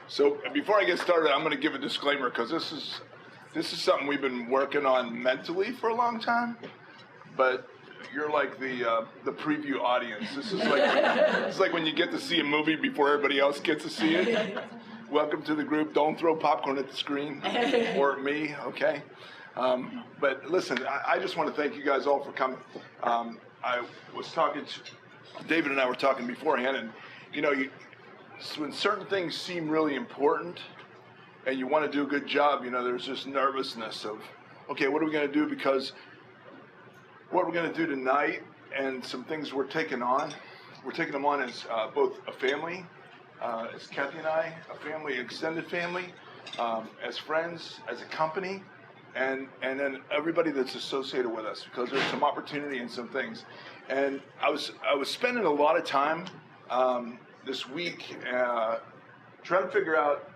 So before I get started, I'm going to give a disclaimer because this is something we've been working on mentally for a long time, but you're like the preview audience. This is like it's like when you get to see a movie before everybody else gets to see it. Welcome to the group. Don't throw popcorn at the screen or at me, okay? But listen, I just want to thank you guys all for coming. I was talking to David and I were talking beforehand, and you know, when certain things seem really important and you want to do a good job, you know, there's this nervousness of, okay, what are we going to do? Because what we're going to do tonight and some things we're taking them on as both a family, as Kathy and I, a family, extended family, as friends, as a company, and then everybody that's associated with us, because there's some opportunity and some things. And I was spending a lot of time this week trying to figure out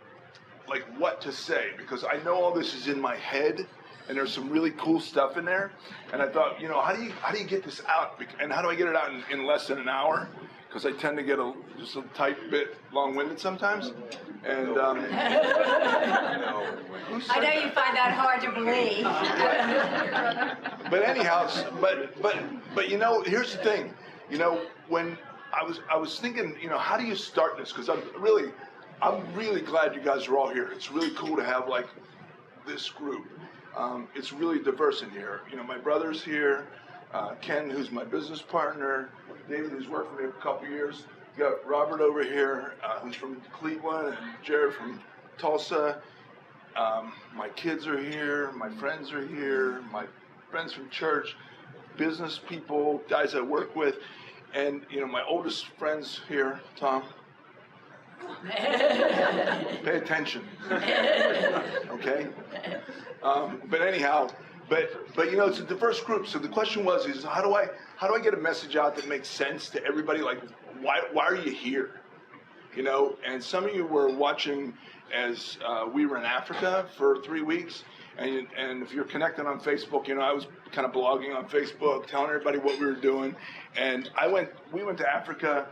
like what to say, because I know all this is in my head and there's some really cool stuff in there, and I thought, you know, how do you get this out, and how do I get it out in less than an hour, because I tend to get just a tight bit long-winded sometimes, and you know, I know you find that hard to believe. But anyhow, but you know, here's the thing, you know, when I was thinking, you know, how do you start this? Because I'm really glad you guys are all here. It's really cool to have like this group. It's really diverse in here. You know, my brother's here, Ken, who's my business partner, David, who's worked for me for a couple years. You got Robert over here, who's from Cleveland, and Jared from Tulsa. My kids are here, my friends are here, my friends from church, business people, guys I work with. And, you know, my oldest friend's here, Tom. Pay attention. Okay? But anyhow, but you know, it's a diverse group. So the question is how do I get a message out that makes sense to everybody? Like, why are you here? You know, and some of you were watching as we were in Africa for 3 weeks. And if you're connected on Facebook, you know, I was kind of blogging on Facebook, telling everybody what we were doing. And we went to Africa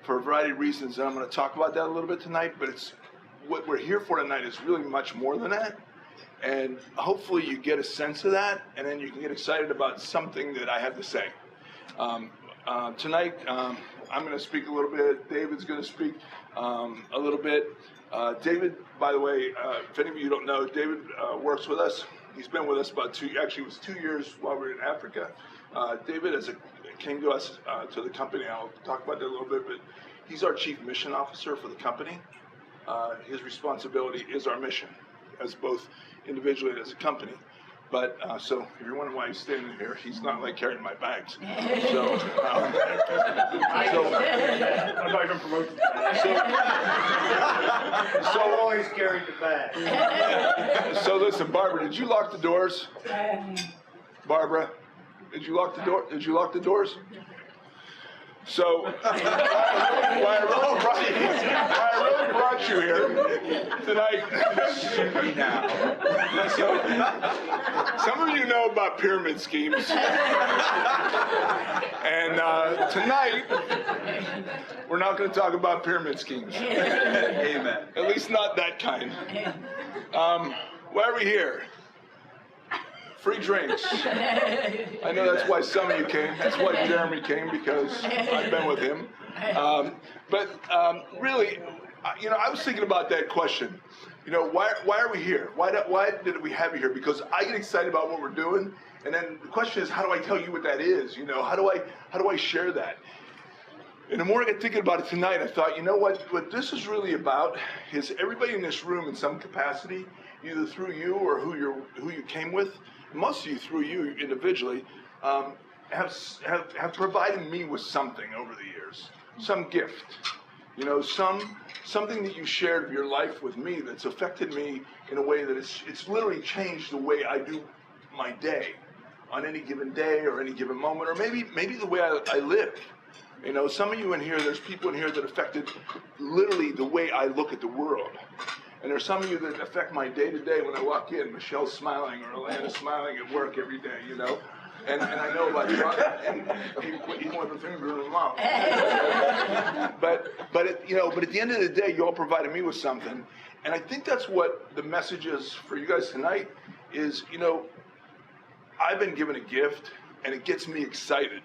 for a variety of reasons, and I'm going to talk about that a little bit tonight. But what we're here for tonight is really much more than that. And hopefully you get a sense of that, and then you can get excited about something that I have to say. Tonight, I'm going to speak a little bit. David's going to speak a little bit. David, by the way, if any of you don't know, David works with us. He's been with us it was 2 years while we were in Africa. David came to us, to the company. I'll talk about that a little bit, but he's our chief mission officer for the company. His responsibility is our mission, as both individually and as a company. But so if you're wondering why he's standing here, he's not like carrying my bags. So, I'm not even promoting. So always carried the bag. So listen, Barbara, did you lock the doors? Barbara, did you lock the door? Did you lock the doors? So, why I really brought you here tonight. So, some of you know about pyramid schemes. And tonight, we're not going to talk about pyramid schemes. Amen. At least not that kind. Why are we here? Free drinks. I know that's why some of you came. That's why Jeremy came, because I've been with him. But really, you know, I was thinking about that question. You know, why are we here? Why did we have you here? Because I get excited about what we're doing, and then the question is, how do I tell you what that is? You know, how do I share that? And the more I got thinking about it tonight, I thought, you know what this is really about is everybody in this room in some capacity, either through you or who you came with, most of you through you individually, have provided me with something over the years, some gift, you know, something that you shared of your life with me that's affected me in a way that it's literally changed the way I do my day, on any given day or any given moment, or maybe the way I live. You know, some of you in here, there's people in here that affected literally the way I look at the world. And there's some of you that affect my day-to-day when I walk in. Michelle's smiling or Alana's smiling at work every day, you know. And I know about and even with the finger in the mouth. But at the end of the day, you all provided me with something. And I think that's what the message is for you guys tonight is, I've been given a gift, and it gets me excited.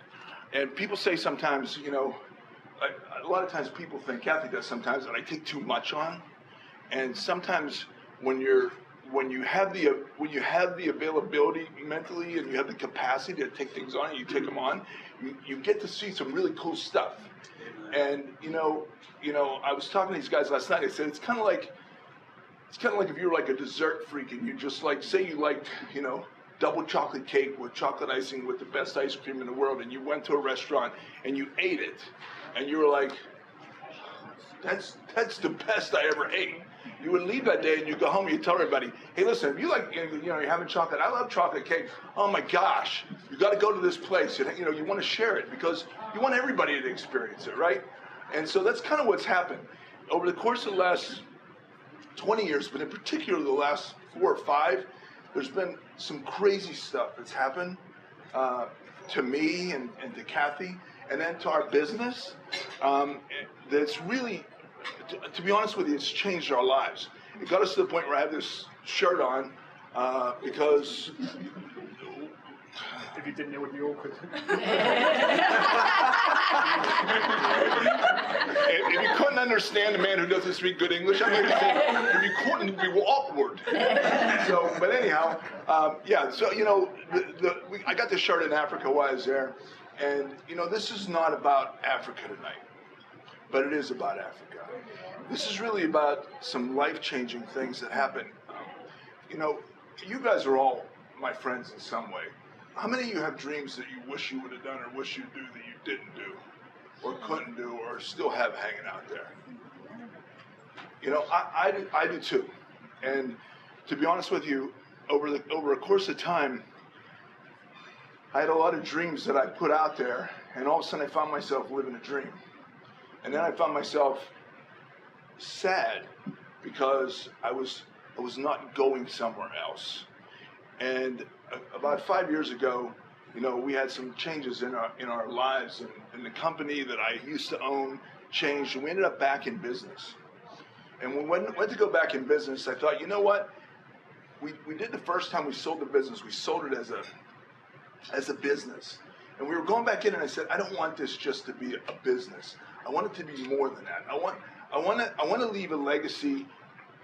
And people say sometimes, a lot of times people think, Kathy does sometimes, that I take too much on. And sometimes when you have the availability mentally and you have the capacity to take things on and you take them on, you get to see some really cool stuff. And I was talking to these guys last night. I said it's kind of like if you were like a dessert freak and you just say you liked double chocolate cake with chocolate icing with the best ice cream in the world, and you went to a restaurant and you ate it, and you were like, that's the best I ever ate. You would leave that day and you go home and you tell everybody, hey, listen, if you like, you're having chocolate, I love chocolate cake. Oh my gosh, you got to go to this place. You want to share it because you want everybody to experience it, right? And so that's kind of what's happened over the course of the last 20 years, but in particular the last 4 or 5. There's been some crazy stuff that's happened to me and to Kathy, and then to our business. That's really, to be honest with you, it's changed our lives. It got us to the point where I have this shirt on because. If you didn't know, it would be awkward. If you couldn't understand a man who doesn't speak good English, I'm going to say, if you couldn't, we were awkward. But anyhow, I got this shirt in Africa while I was there, and this is not about Africa tonight, but it is about Africa. This is really about some life-changing things that happen. You guys are all my friends in some way. How many of you have dreams that you wish you would have done or wish you do that you didn't do or couldn't do or still have hanging out there? I do too. And to be honest with you, over a course of time, I had a lot of dreams that I put out there, and all of a sudden I found myself living a dream. And then I found myself sad because I was not going somewhere else. And about 5 years ago, we had some changes in our lives, and the company that I used to own changed, and we ended up back in business. And when we went to go back in business, I thought, you know what? We did the first time we sold the business. We sold it as a business, and we were going back in, and I said, I don't want this just to be a business. I want it to be more than that. I want to leave a legacy.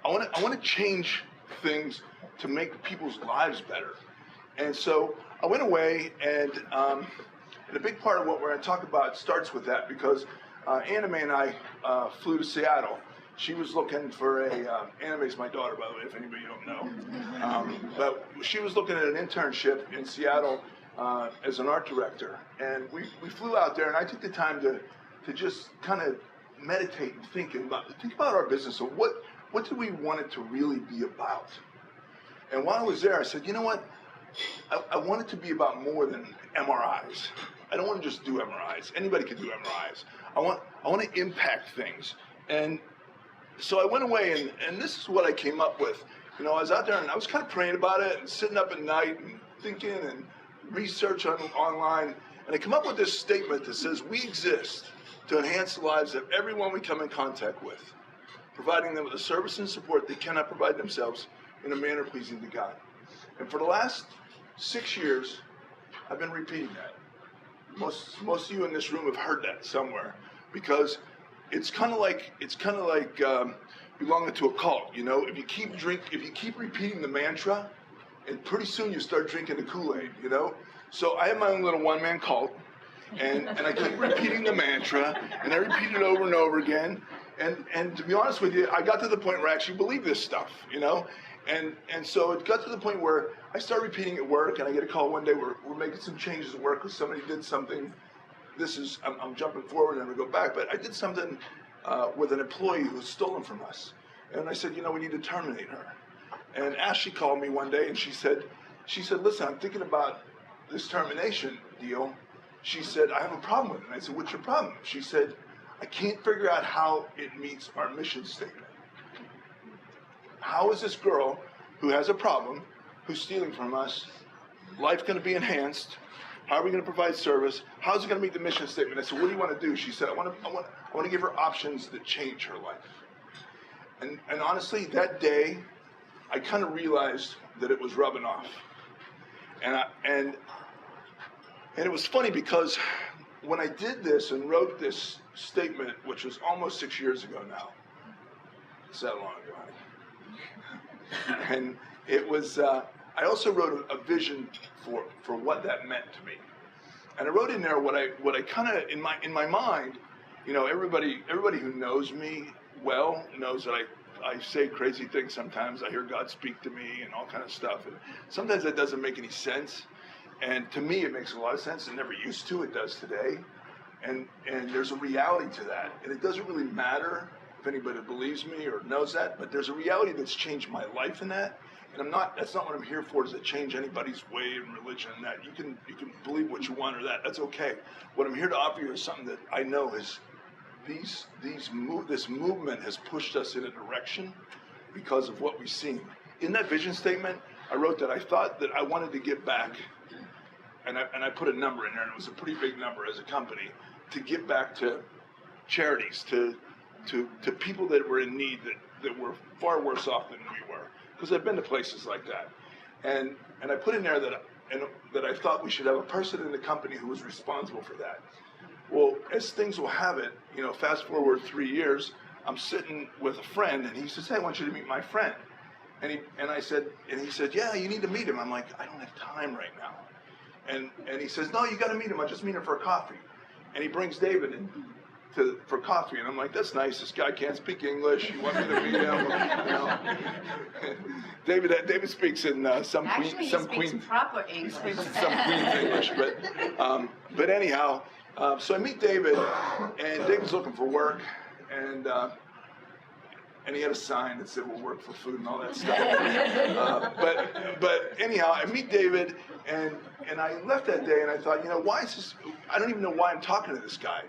I want to change things to make people's lives better. And so I went away, and a big part of what we're going to talk about starts with that, because Anna Mae and I flew to Seattle. She was looking for Anna Mae's my daughter, by the way, if anybody don't know. But she was looking at an internship in Seattle as an art director. And we flew out there, and I took the time to just kind of meditate and think about our business. And what do we want it to really be about? And while I was there, I said, you know what? I want it to be about more than MRIs. I don't want to just do MRIs. Anybody can do MRIs. I want to impact things. And so I went away, and this is what I came up with. I was out there, and I was kind of praying about it, and sitting up at night, and thinking, and research online. And I come up with this statement that says, we exist to enhance the lives of everyone we come in contact with, providing them with the service and support they cannot provide themselves in a manner pleasing to God. And for the last 6 years, I've been repeating that. Most of you in this room have heard that somewhere, because it's kind of like belonging to a cult. If you keep repeating the mantra, and pretty soon you start drinking the Kool-Aid. So I have my own little one-man cult, and I keep repeating the mantra, and I repeat it over and over again. And to be honest with you, I got to the point where I actually believe this stuff. And so it got to the point where I started repeating at work, and I get a call one day where we're making some changes at work because somebody did something. I'm jumping forward and we go back, but I did something with an employee who was stolen from us. And I said, we need to terminate her. And Ashley called me one day, and she said, listen, I'm thinking about this termination deal. She said, I have a problem with it. And I said, what's your problem? She said, I can't figure out how it meets our mission statement. how is this girl who has a problem, who's stealing from us, life going to be enhanced? How are we going to provide service? How's it going to meet the mission statement? I said, what do you want to do? She said, I want to give her options that change her life. And honestly, that day, I kind of realized that it was rubbing off. And it was funny because when I did this and wrote this statement, which was almost 6 years ago now, it's that long ago, honey. And it was, I also wrote a vision for what that meant to me. And I wrote in there what I kind of, in my mind, you know, everybody who knows me well knows that I say crazy things sometimes. I hear God speak to me and all kind of stuff. And sometimes that doesn't make any sense. And to me, it makes a lot of sense. It never used to. It does today. And there's a reality to that. And it doesn't really matter if anybody believes me or knows that, but there's a reality that's changed my life in that. And that's not what I'm here for, is to change anybody's way in religion. That you can believe what you want or that. That's okay. What I'm here to offer you is something that I know is this movement has pushed us in a direction because of what we've seen. In that vision statement, I wrote that I thought that I wanted to give back, and I put a number in there, and it was a pretty big number as a company, to give back to charities, to people that were in need, that were far worse off than we were. Because I've been to places like that. And I put in there that I thought we should have a person in the company who was responsible for that. Well, as things will have it, you know, fast forward 3 years, I'm sitting with a friend, and he says, hey, I want you to meet my friend. And he said, yeah, you need to meet him. I'm like, I don't have time right now. And he says, no, you got to meet him. I just meet him for a coffee. And he brings David in for coffee, and I'm like, that's nice. This guy can't speak English. You want me to meet him? You know? David speaks in some Queen's proper English. He speaks some Queen's English, but anyhow. So I meet David, and David's looking for work, and he had a sign that said, we'll work for food and all that stuff. But anyhow, I meet David, and I left that day, and I thought, you know, why is this, I don't even know why I'm talking to this guy.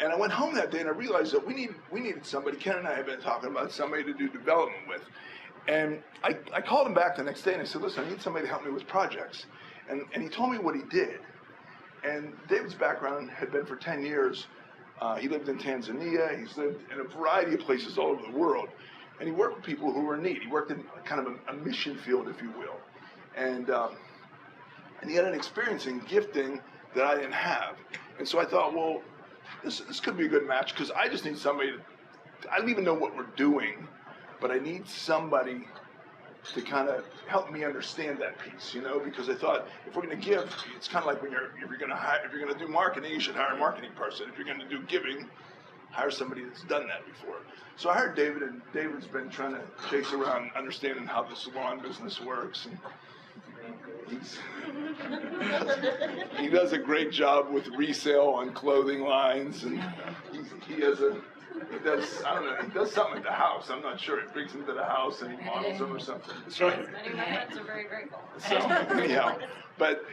And I went home that day, and I realized that we needed somebody. Ken and I have been talking about somebody to do development with. And I called him back the next day, and I said, listen, I need somebody to help me with projects. And he told me what he did. And David's background had been for 10 years. He lived in Tanzania. He's lived in a variety of places all over the world. And he worked with people who were in need. He worked in kind of a mission field, if you will. And he had an experience in gifting that I didn't have. And so I thought, well, this could be a good match, because I just need somebody I don't even know what we're doing, but I need somebody to kind of help me understand that piece, you know, because I thought if we're going to give, it's kind of like when if you're going to do marketing, you should hire a marketing person. If you're going to do giving, hire somebody that's done that before. So I hired David, and David's been trying to chase around understanding how the salon business works, and he does a great job with resale on clothing lines, and he does something at the house. I'm not sure. He brings them to the house and he models them or something. That's right. Many of my friends are very grateful. So anyhow, but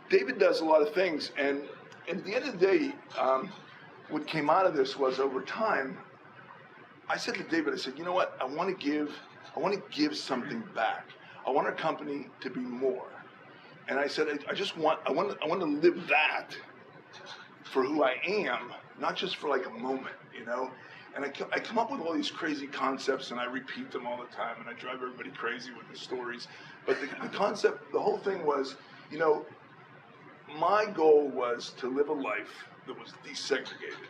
David does a lot of things, and at the end of the day, what came out of this was, over time, I said to David, I said, you know what? I want to give something back. I want our company to be more. And I said, I want to live that for who I am, not just for like a moment, you know? And I come up with all these crazy concepts, and I repeat them all the time, and I drive everybody crazy with the stories. But the concept, the whole thing was, you know, my goal was to live a life that was desegregated.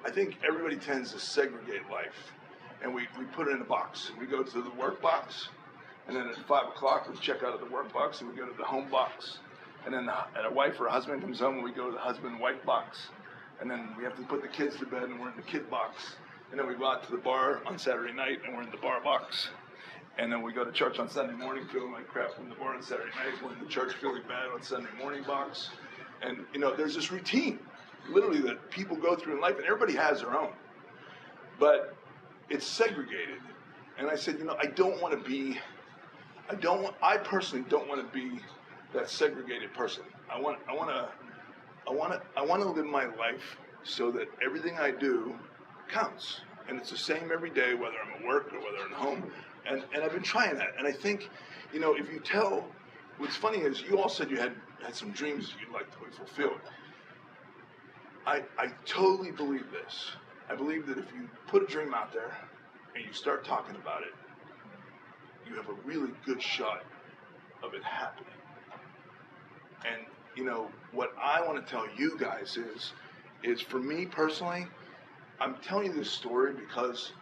I think everybody tends to segregate life, and we put it in a box. We go to the work box, and then at 5 o'clock we check out of the work box, and we go to the home box. And then a wife or a husband comes home, and we go to the husband-wife box. And then we have to put the kids to bed, and we're in the kid box. And then we go out to the bar on Saturday night, and we're in the bar box. And then we go to church on Sunday morning feeling like crap from the bar on Saturday night. We're in the church feeling bad on Sunday morning box. And, you know, there's this routine, literally, that people go through in life, and everybody has their own. But it's segregated. And I said, you know, I personally don't want to be that segregated person. I want to live my life so that everything I do counts. And it's the same every day, whether I'm at work or whether I'm at home. And I've been trying that. And I think, if you tell, what's funny is you all said you had some dreams you'd like to be fulfilled. I totally believe this. I believe that if you put a dream out there and you start talking about it, you have a really good shot of it happening. And, what I want to tell you guys is for me personally, I'm telling you this story because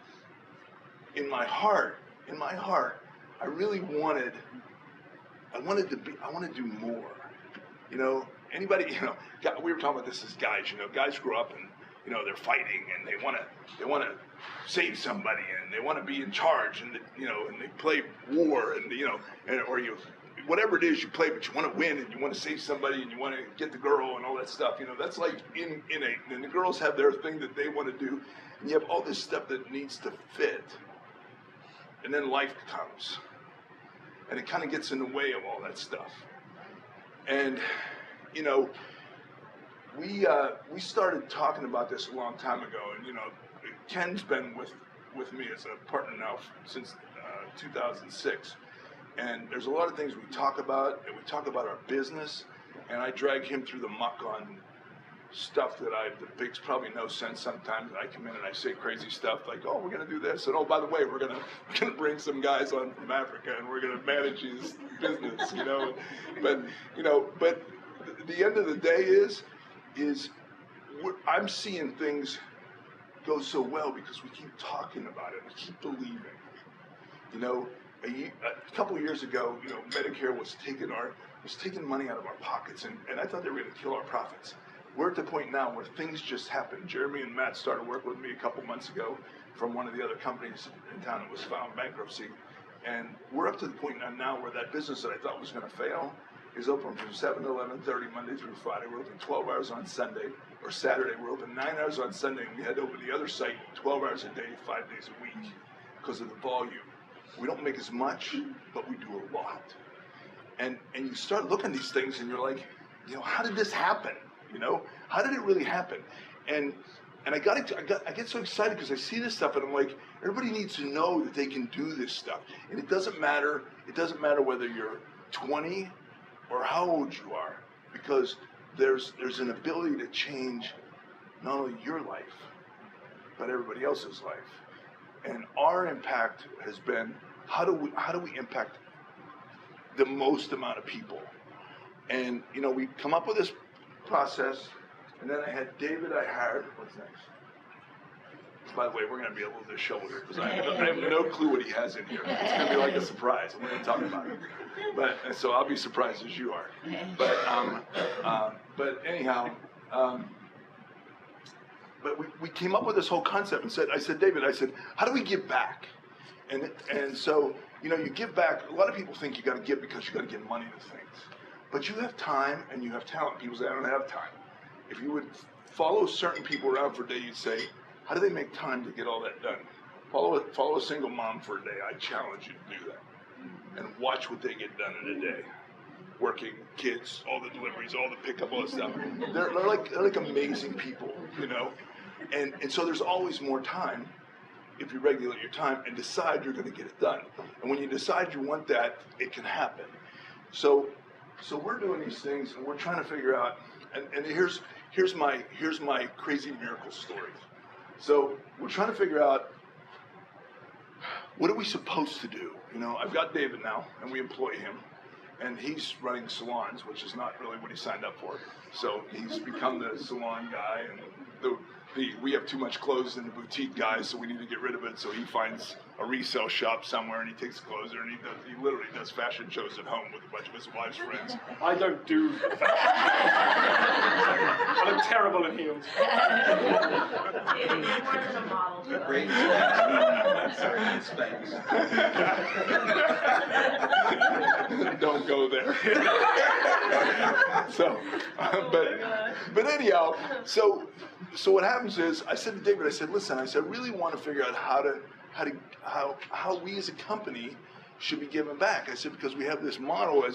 in my heart, I really wanted to do more. Anybody, we were talking about this as guys, guys grow up and, they're fighting and they want to save somebody and they want to be in charge and, and they play war and, whatever it is you play, but you want to win and you want to save somebody and you want to get the girl and all that stuff. That's like innate. And the girls have their thing that they want to do. And you have all this stuff that needs to fit. And then life comes. And it kind of gets in the way of all that stuff. And, we started talking about this a long time ago. And, Ken's been with me as a partner now since 2006. And there's a lot of things we talk about, and we talk about our business, and I drag him through the muck on stuff that makes probably no sense sometimes. I come in and I say crazy stuff like, oh, we're going to do this, and oh, by the way, we're going to bring some guys on from Africa, and we're going to manage his business, But, but the end of the day is I'm seeing things go so well because we keep talking about it, we keep believing, A couple of years ago, Medicare was taking money out of our pockets, and I thought they were going to kill our profits. We're at the point now where things just happen. Jeremy and Matt started working with me a couple months ago from one of the other companies in town that was filed bankruptcy, and we're up to the point now where that business that I thought was going to fail is open from 7 to 11:30 Monday through Friday. We're open 12 hours on Sunday, or Saturday. We're open 9 hours on Sunday, and we had to open the other site 12 hours a day, 5 days a week because of the volume. We don't make as much, but we do a lot. And you start looking at these things and you're like, how did this happen? How did it really happen? And I get so excited because I see this stuff and I'm like, everybody needs to know that they can do this stuff. And it doesn't matter whether you're 20 or how old you are, because there's an ability to change not only your life, but everybody else's life. And our impact has been, how do we impact the most amount of people? And, we come up with this process, and then I had David I hired. What's next? By the way, we're going to be able to show here, because I have no clue what he has in here. It's going to be like a surprise. I'm going to talk about it. And so I'll be surprised as you are. But anyhow, but we came up with this whole concept and I said, David, how do we give back? And so, you give back. A lot of people think you got to give because you got to get money to things. But you have time and you have talent. People say, I don't have time. If you would follow certain people around for a day, you'd say, how do they make time to get all that done? Follow a single mom for a day. I challenge you to do that. And watch what they get done in a day. Working, kids, all the deliveries, all the pickup, all that stuff. They're like amazing people, And so there's always more time if you regulate your time and decide you're going to get it done. And when you decide you want that, it can happen. So we're doing these things and we're trying to figure out. And here's my crazy miracle story. So we're trying to figure out, what are we supposed to do? I've got David now, and we employ him, and he's running salons, which is not really what he signed up for. So he's become the salon guy, and we have too much clothes in the boutique guys, so we need to get rid of it. So he finds a resale shop somewhere, and he takes clothes there, and he literally does fashion shows at home with a bunch of his wife's friends. I don't do fashion. I'm terrible at heels. More than a model. Great. Sorry, space. Don't go there. But anyhow, so what happens is, I said to David, listen, I really want to figure out how we as a company should be giving back. I said, because we have this model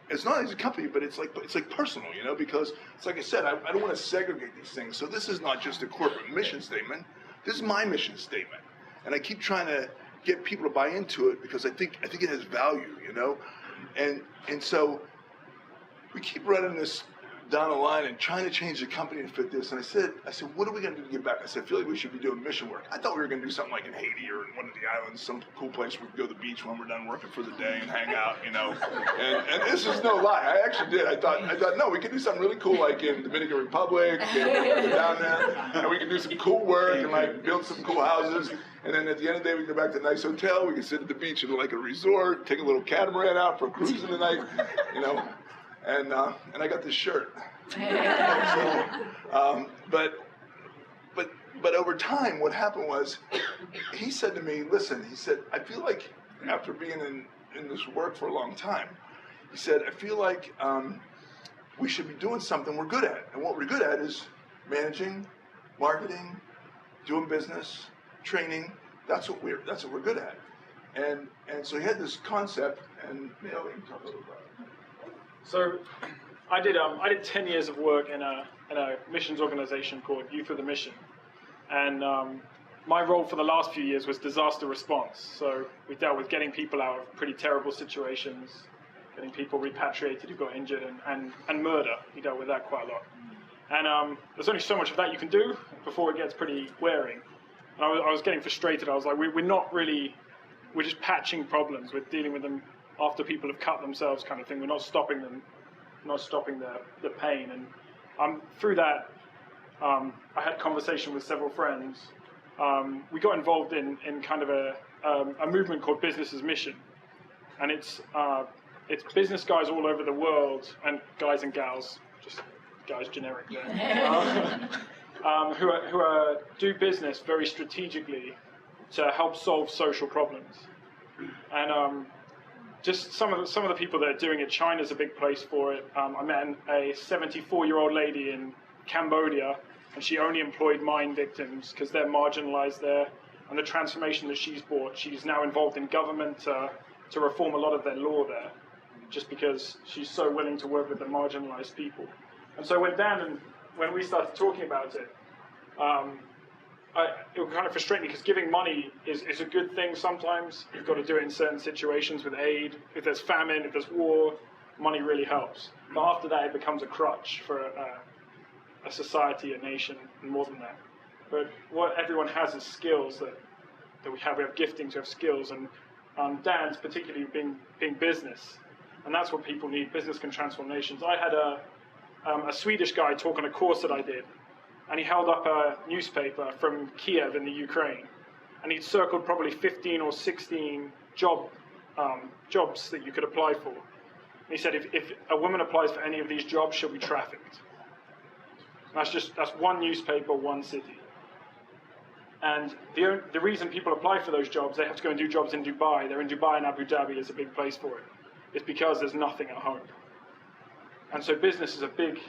it's not as a company, but it's like personal, because it's like I said, I don't want to segregate these things. So this is not just a corporate mission statement, this is my mission statement. And I keep trying to get people to buy into it because I think it has value, you know? And so we keep running this down the line and trying to change the company to fit this. And I said, what are we going to do to give back? I said, I feel like we should be doing mission work. I thought we were going to do something like in Haiti or in one of the islands, some cool place where we go to the beach when we're done working for the day and hang out, you know. And this is no lie. I actually did. I thought, no, we could do something really cool like in Dominican Republic and down there. And we could do some cool work and like build some cool houses. And then at the end of the day, we go back to a nice hotel. We can sit at the beach in like a resort, take a little catamaran out for a cruise in the night, you know. And I got this shirt. But over time, what happened was, he said to me, listen, he said, I feel like after being in this work for a long time, he said, I feel like we should be doing something we're good at. And what we're good at is managing, marketing, doing business, training. That's what we're good at. And so he had this concept, and you know, we can talk a little about it. So I did 10 years of work in a missions organization called Youth with a Mission. And my role for the last few years was disaster response. So we dealt with getting people out of pretty terrible situations, getting people repatriated who got injured, and murder. We dealt with that quite a lot. And there's only so much of that you can do before it gets pretty wearing. And I was getting frustrated. I was like, we're just patching problems. We're dealing with them after people have cut themselves, kind of thing. We're not stopping them, not stopping the pain. And through that, I had conversation with several friends. We got involved in kind of a movement called Business as Mission, and it's business guys all over the world, and guys and gals, just guys generic there, who do business very strategically to help solve social problems. And just some of the people that are doing it. China's a big place for it. I met a 74-year-old lady in Cambodia, and she only employed mine victims because they're marginalized there. And the transformation that she's brought, she's now involved in government to reform a lot of their law there, just because she's so willing to work with the marginalized people. And so when we started talking about it, it would kind of frustrate me because giving money is a good thing sometimes. You've got to do it in certain situations with aid. If there's famine, if there's war, money really helps. But after that, it becomes a crutch for a society, a nation, and more than that. But what everyone has is skills that we have. We have giftings, we have skills, and Dan's particularly being business. And that's what people need. Business can transform nations. I had a Swedish guy talk on a course that I did. And he held up a newspaper from Kiev in the Ukraine, and he'd circled probably 15 or 16 jobs that you could apply for. And he said, if a woman applies for any of these jobs, she'll be trafficked. And that's one newspaper, one city. And the reason people apply for those jobs, they have to go and do jobs in Dubai. They're in Dubai, and Abu Dhabi is a big place for it. It's because there's nothing at home. And so business is a big.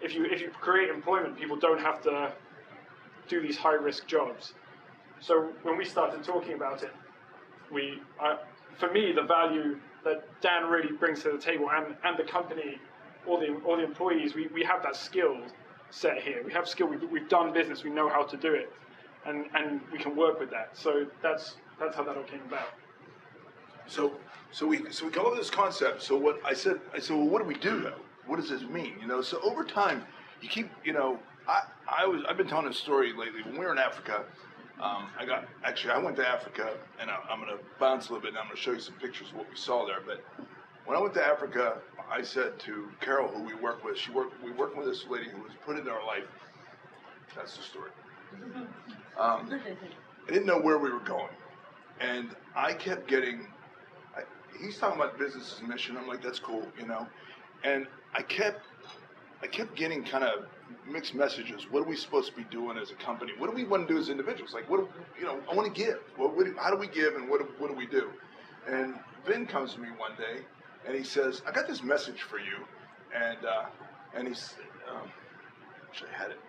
If you create employment, people don't have to do these high-risk jobs. So when we started talking about it, for me, the value that Dan really brings to the table, and the company, all the employees, we have that skill set here. We have skill. We've done business. We know how to do it, and we can work with that. So that's how that all came about. So we come up with this concept. So what I said, well, what do we do though? What does this mean? You know, so over time, you keep, you know, I've been telling this story lately. When we were in Africa, I went to Africa, and I'm going to bounce a little bit, and I'm going to show you some pictures of what we saw there. But when I went to Africa, I said to Carol, who we work with, we worked with this lady who was put into our life. That's the story. I didn't know where we were going, and I kept getting. He's talking about business as a mission. I'm like, that's cool, you know, and I kept getting kind of mixed messages. What are we supposed to be doing as a company? What do we want to do as individuals? Like, I want to give. How do we give, and what do we do? And Vin comes to me one day, and he says, I got this message for you, and he's, actually I had it.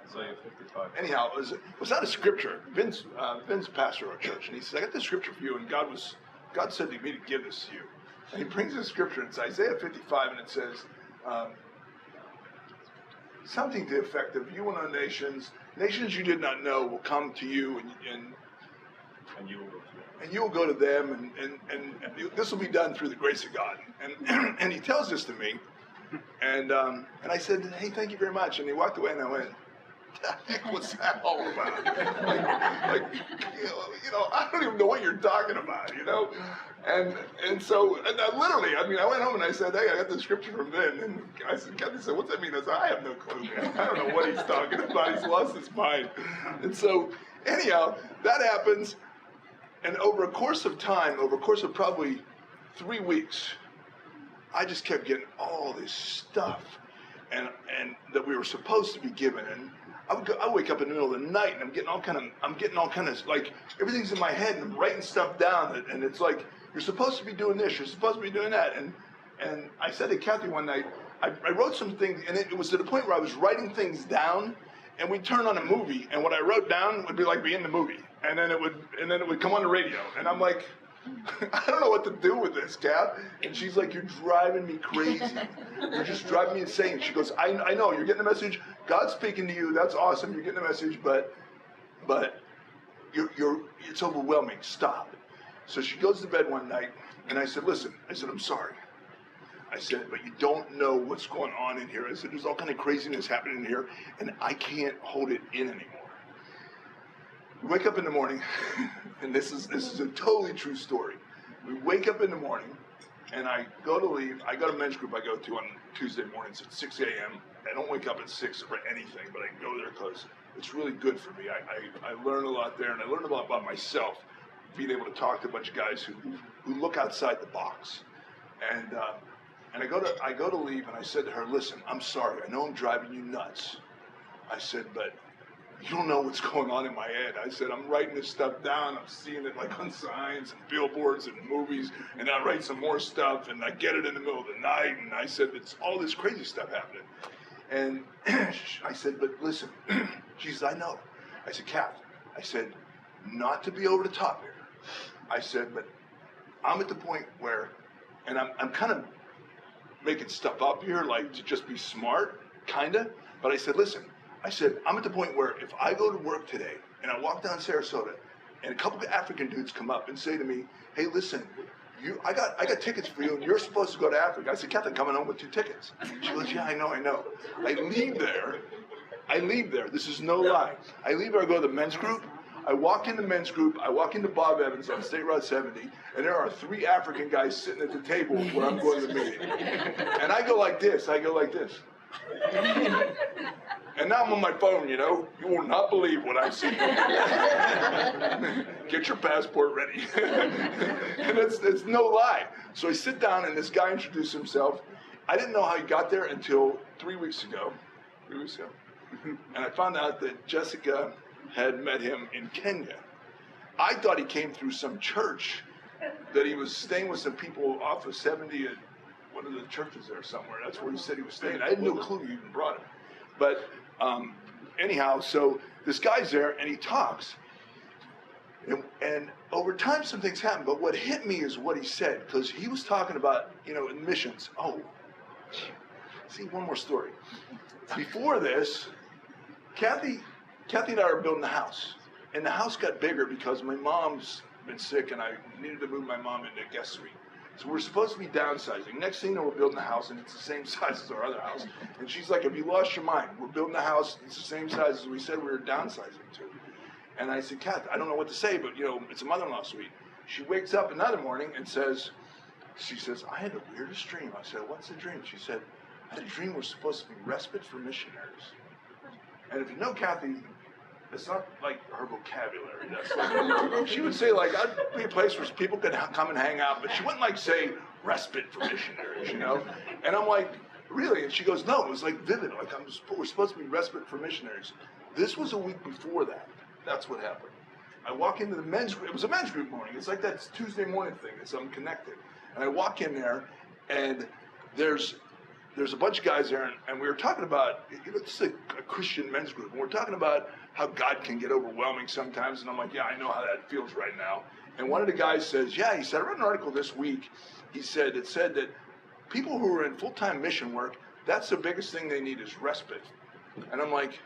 Isaiah 55. Anyhow, it was not a scripture. Vin's pastor of our church, and he said, I got this scripture for you, and God said to me to give this to you. And he brings this scripture, and it's Isaiah 55, and it says, something to the effect of, you and the nations, nations you did not know will come to you, And you will go through it. and you will go to them, and this will be done through the grace of God. And and he tells this to me, and I said, hey, thank you very much. And he walked away, and I went, the heck was that all about? like I don't even know what you're talking about, And so, and I literally, I went home and I said, hey, I got the scripture from Ben. And I said, Kathy said, what's that mean? I said, I have no clue, man. I don't know what he's talking about. He's lost his mind. And so, anyhow, that happens. And over a course of probably 3 weeks, I just kept getting all this stuff and that we were supposed to be given. And I wake up in the middle of the night and I'm getting all kind of like everything's in my head and I'm writing stuff down and it's like you're supposed to be doing this, you're supposed to be doing that, and I said to Kathy one night, I wrote some things and it was to the point where I was writing things down and we'd turn on a movie and what I wrote down would be like be in the movie and then it would come on the radio and I'm like, I don't know what to do with this, Kath. And she's like, you're driving me crazy. You're just driving me insane. She goes, I know, you're getting the message. God's speaking to you. That's awesome. You're getting the message, but it's overwhelming. Stop. So she goes to bed one night, and I said, listen, I'm sorry. I said, but you don't know what's going on in here. I said, there's all kind of craziness happening in here, and I can't hold it in anymore. We wake up in the morning, and this is a totally true story. We wake up in the morning, and I go to leave. I got a men's group I go to on Tuesday mornings at 6 a.m. I don't wake up at 6 for anything, but I go there because it's really good for me. I learn a lot there, and I learn a lot about myself, being able to talk to a bunch of guys who look outside the box. And I go to leave, and I said to her, listen, I'm sorry. I know I'm driving you nuts. I said, but you don't know what's going on in my head. I said, I'm writing this stuff down. I'm seeing it like on signs and billboards and movies, and I write some more stuff, and I get it in the middle of the night, and I said, it's all this crazy stuff happening. And I said, but listen, she said, I know. I said, Kath, I said, not to be over the top here. I said, but I'm at the point where, and I'm kind of making stuff up here, like to just be smart, kind of, but I said, listen, I said, I'm at the point where if I go to work today and I walk down Sarasota and a couple of African dudes come up and say to me, hey, listen, I got tickets for you and you're supposed to go to Africa. I said, Kath, I'm coming home with 2 tickets. She goes, yeah, I know. I leave there. This is no lie. I leave there, I go to the men's group. I walk in the men's group. I walk into Bob Evans on State Route 70, and there are 3 African guys sitting at the table where I'm going to the meeting. And I go like this. And now I'm on my phone, you will not believe what I see. Get your passport ready. And it's no lie. So I sit down and this guy introduced himself. I didn't know how he got there until 3 weeks ago. And I found out that Jessica had met him in Kenya. I thought he came through some church, that he was staying with some people off of 70 at one of the churches there somewhere. That's where he said he was staying. I had no clue you even brought him. But anyhow, so this guy's there and he talks. And over time some things happen. But what hit me is what he said, because he was talking about, in missions. Oh, see, one more story. Before this, Kathy and I were building a house. And the house got bigger because my mom's been sick and I needed to move my mom into a guest suite. So we're supposed to be downsizing. Next thing you know, we're building a house, and it's the same size as our other house. And she's like, have you lost your mind? We're building a house, it's the same size as we said we were downsizing to. And I said, Kath, I don't know what to say, but, it's a mother-in-law suite. She wakes up another morning and she says, I had the weirdest dream. I said, what's the dream? She said, I had a dream we're supposed to be respite for missionaries. And if you know Kathy, it's not like her vocabulary. That's like, she would say, I'd be a place where people could come and hang out, but she wouldn't say respite for missionaries, And I'm like, really? And she goes, no, it was vivid. We're supposed to be respite for missionaries. This was a week before that. That's what happened. I walk into the men's group. It was a men's group morning. It's like that Tuesday morning thing. It's unconnected. And I walk in there, and there's a bunch of guys there, and we were talking about, it's a Christian men's group, and we're talking about how God can get overwhelming sometimes, and I'm like, yeah, I know how that feels right now. And one of the guys says, yeah, he said, I read an article this week, it said that people who are in full-time mission work, that's the biggest thing they need is respite. And I'm like,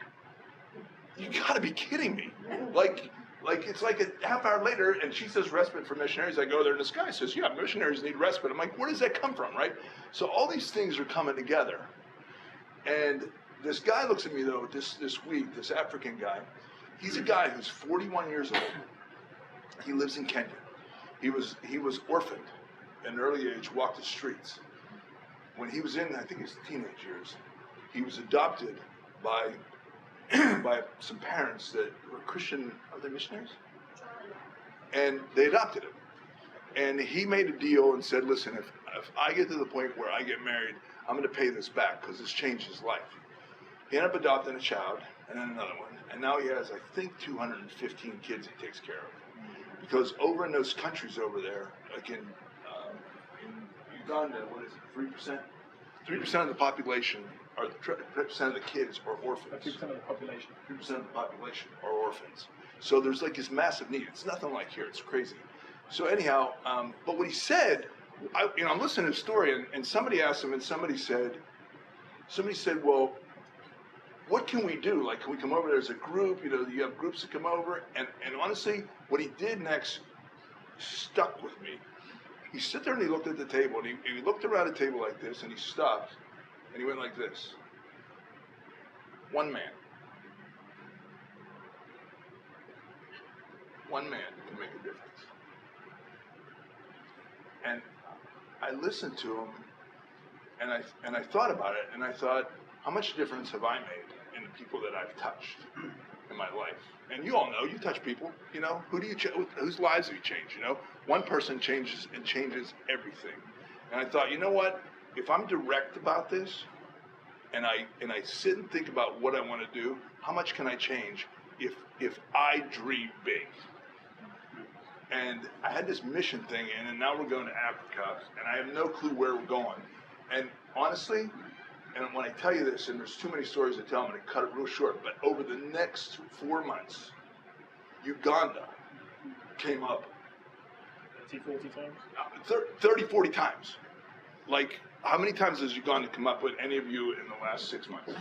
you gotta be kidding me. Like it's like a half hour later, and she says respite for missionaries. I go there, and this guy says, yeah, missionaries need respite. I'm like, where does that come from, right? So all these things are coming together. And this guy looks at me, though, this week, this African guy. He's a guy who's 41 years old. He lives in Kenya. He was orphaned at an early age, walked the streets. When he was in, I think his teenage years, he was adopted by by some parents that were Christian, are they missionaries? And they adopted him. And he made a deal and said, listen, if I get to the point where I get married, I'm going to pay this back because this changed his life. He ended up adopting a child and then another one. And now he has, I think, 215 kids he takes care of. Because over in those countries over there, like in Uganda, what is it, 3%? 3% of the population, or 3% of the kids are orphans. 3% of the population. 3% of the population are orphans. So there's like this massive need. It's nothing like here. It's crazy. So anyhow, but what he said, I'm listening to his story, and somebody asked him, and somebody said, well, what can we do? Like, can we come over there as a group? You have groups that come over. And honestly, what he did next stuck with me. He sat there and he looked at the table, and he looked around the table like this, and he stopped, and he went like this. One man. One man can make a difference. And I listened to him, and I thought about it, and I thought, how much difference have I made in the people that I've touched in my life? And you all know, you touch people, who do you whose lives have you changed, One person changes everything. And I thought, you know what? If I'm direct about this, and I sit and think about what I want to do, how much can I change if I dream big? And I had this mission thing, and now we're going to Africa, and I have no clue where we're going. And honestly, and when I tell you this, and there's too many stories to tell, I'm going to cut it real short, but over the next 4 months, Uganda came up 40 times? 30, 40 times. Like, how many times has Uganda come up with any of you in the last 6 months?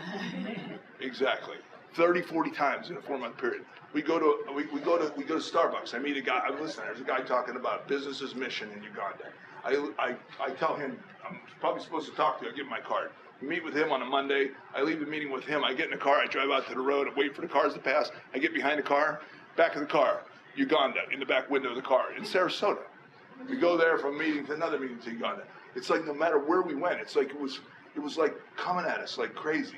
Exactly. 30, 40 times in a 4-month period. We go to Starbucks. I meet a guy. Listen, there's a guy talking about business's mission in Uganda. I tell him I'm probably supposed to talk to you. I give him my card. We meet with him on a Monday. I leave the meeting with him. I get in the car. I drive out to the road. I wait for the cars to pass. I get behind the car. Back of the car, Uganda, in the back window of the car in Sarasota. We go there from meeting to another meeting to Uganda. It's like no matter where we went, it's like it was like coming at us like crazy.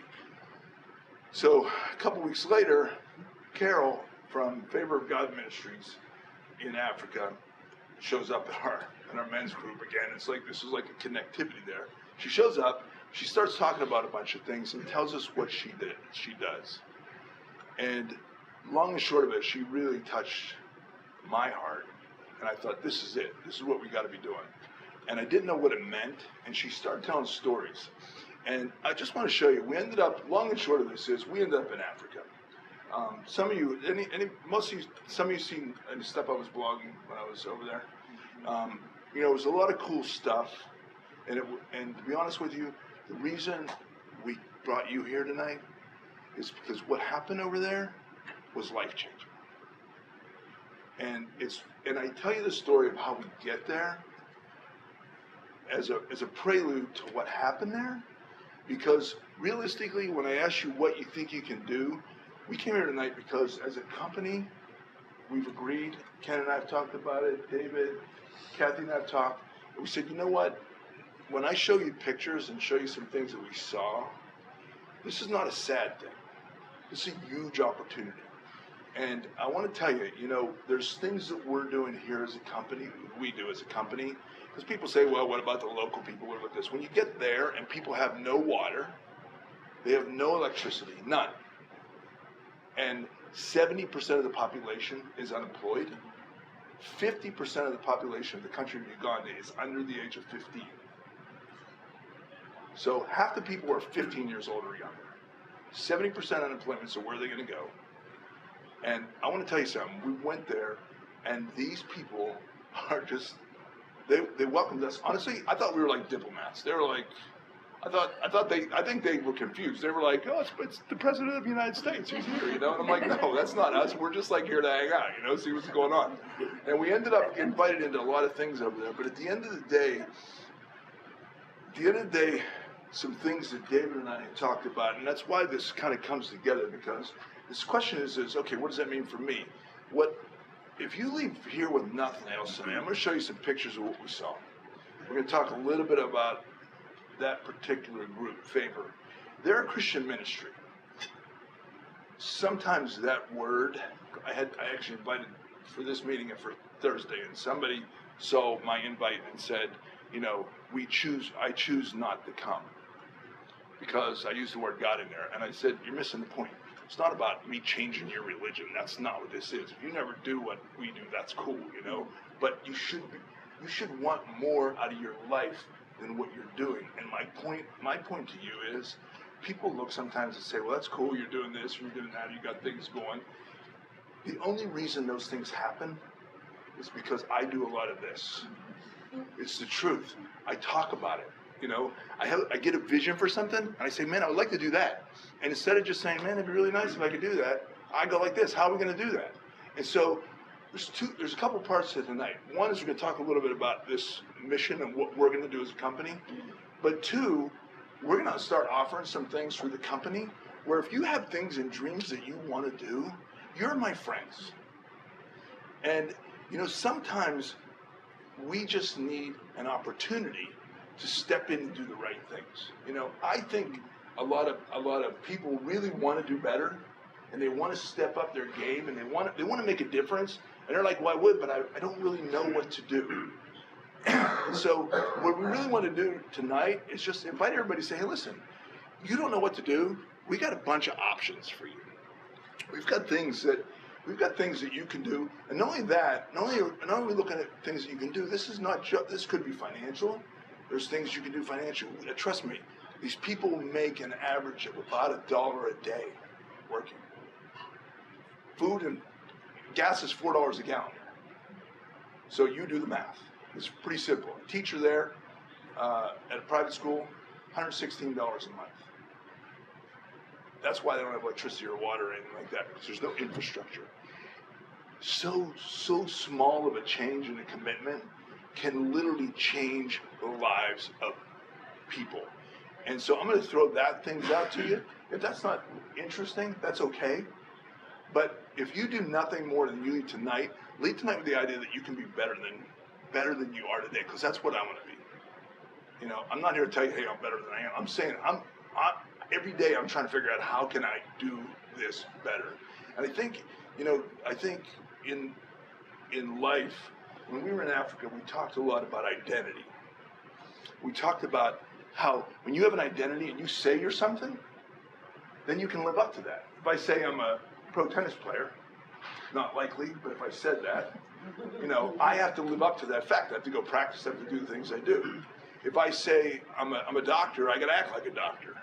So a couple weeks later, Carol from Favor of God Ministries in Africa shows up in our men's group again. It's like this is like a connectivity there. She shows up, she starts talking about a bunch of things and tells us what she does. And long and short of it, she really touched my heart. And I thought, this is it. This is what we got to be doing. And I didn't know what it meant. And she started telling stories. And I just want to show you, we ended up, long and short of this is, we ended up in Africa. Some of you, some of you seen the stuff I was blogging when I was over there. It was a lot of cool stuff. And to be honest with you, the reason we brought you here tonight is because what happened over there was life-changing. And I tell you the story of how we get there as a prelude to what happened there, because realistically, when I ask you what you think you can do, we came here tonight because as a company, we've agreed, Ken and I have talked about it, David, Kathy and I have talked, and we said, you know what, when I show you pictures and show you some things that we saw, this is not a sad thing. This is a huge opportunity. And I want to tell you, there's things that we're doing here as a company, we do as a company, because people say, well, what about the local people or like this? When you get there and people have no water, they have no electricity, none. And 70% of the population is unemployed. 50% of the population of the country of Uganda is under the age of 15. So half the people are 15 years old or younger. 70% unemployment, so where are they going to go? And I want to tell you something. We went there, and these people are just, they welcomed us. Honestly, I thought we were like diplomats. They were like, I think they were confused. They were like, oh, it's the president of the United States. He's here, And I'm like, no, that's not us. We're just like here to hang out, see what's going on. And we ended up getting invited into a lot of things over there. But at the end of the day, some things that David and I had talked about, and that's why this kind of comes together, because this question is okay, what does that mean for me? If you leave here with nothing else tonight, I'm going to show you some pictures of what we saw. We're going to talk a little bit about that particular group, Favor. They're a Christian ministry. Sometimes that word, I actually invited for this meeting for Thursday, and somebody saw my invite and said, I choose not to come, because I used the word God in there. And I said, you're missing the point. It's not about me changing your religion. That's not what this is. If you never do what we do, that's cool, But you should want more out of your life than what you're doing. And my point to you is, people look sometimes and say, well, that's cool, you're doing this, you're doing that, you got things going. The only reason those things happen is because I do a lot of this. It's the truth. I talk about it. I get a vision for something, and I say, man, I would like to do that. And instead of just saying, man, it'd be really nice if I could do that, I go like this, how are we going to do that? And so there's a couple parts to tonight. One is we're going to talk a little bit about this mission and what we're going to do as a company. But two, we're going to start offering some things for the company where if you have things and dreams that you want to do, you're my friends. And, sometimes we just need an opportunity to step in and do the right things. I think a lot of people really want to do better, and they want to step up their game, and they want to make a difference. And they're like, well, I would, but I don't really know what to do. And so what we really want to do tonight is just invite everybody to say, hey, listen, you don't know what to do. We got a bunch of options for you. We've got things that you can do. And not only are we looking at things that you can do, this could be financial. There's things you can do financially. Trust me, these people make an average of about $1 a day working. Food and gas is $4 a gallon. So you do the math. It's pretty simple. A teacher there at a private school, $116 a month. That's why they don't have electricity or water or anything like that, because there's no infrastructure. So small of a change in a commitment can literally change the lives of people. And so I'm going to throw that things out to you. If that's not interesting, that's okay. But if you do nothing more than you leave tonight with the idea that you can be better than you are today, because that's what I want to be. I'm not here to tell you, hey, I'm better than I am. I'm saying every day I'm trying to figure out how can I do this better. And I think in life, when we were in Africa, we talked a lot about identity. We talked about how when you have an identity and you say you're something, then you can live up to that. If I say I'm a pro tennis player, not likely, but if I said that, I have to live up to that fact. I have to go practice, I have to do the things I do. If I say I'm a doctor, I got to act like a doctor,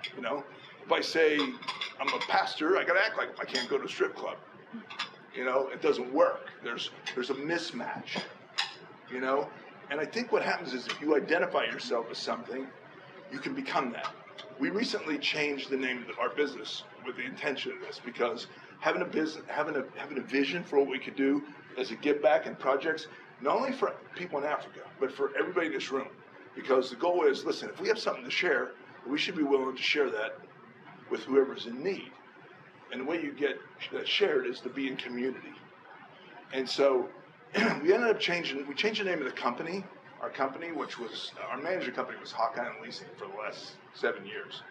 If I say I'm a pastor, I got to act like I can't go to a strip club. It doesn't work. There's a mismatch, And I think what happens is if you identify yourself as something, you can become that. We recently changed the name of our business with the intention of this, because having a vision for what we could do as a give back and projects, not only for people in Africa, but for everybody in this room. Because the goal is, listen, if we have something to share, we should be willing to share that with whoever's in need. And the way you get that shared is to be in community. And so we ended up changed the name of the company. Our company, which was, our manager company was Hawkeye and Leasing for the last 7 years.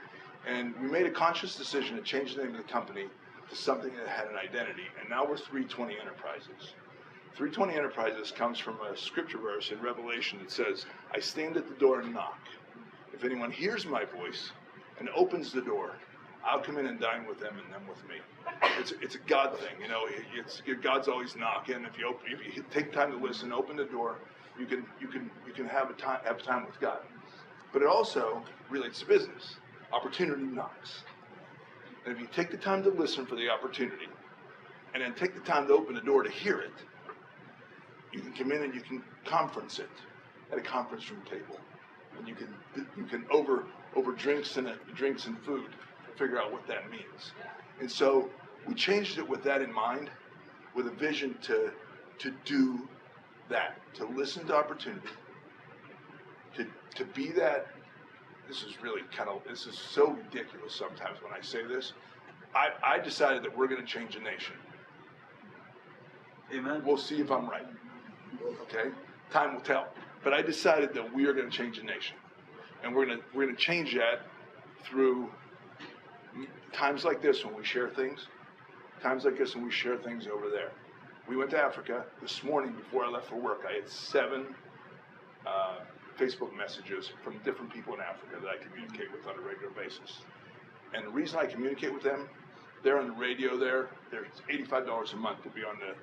And we made a conscious decision to change the name of the company to something that had an identity. And now we're 320 Enterprises. 320 Enterprises comes from a scripture verse in Revelation that says, I stand at the door and knock. If anyone hears my voice and opens the door, I'll come in and dine with them and them with me. It's a God thing, God's always knocking. If you take time to listen, open the door, you can have time with God. But it also relates to business. Opportunity knocks. And if you take the time to listen for the opportunity, and then take the time to open the door to hear it, you can come in and you can conference it at a conference room table. and you can over drinks and food figure out what that means. And so we changed it with that in mind, with a vision to do that, to listen to opportunity, to be that. This is so ridiculous sometimes when I say this. I decided that we're going to change the nation. Amen. We'll see if I'm right. Okay? Time will tell. But I decided that we are going to change the nation. And we're going to change that through times like this when we share things. Times like this when we share things over there. We went to Africa this morning before I left for work. I had 7 Facebook messages from different people in Africa that I communicate with on a regular basis. And the reason I communicate with them, they're on the radio there. It's $85 a month to be on the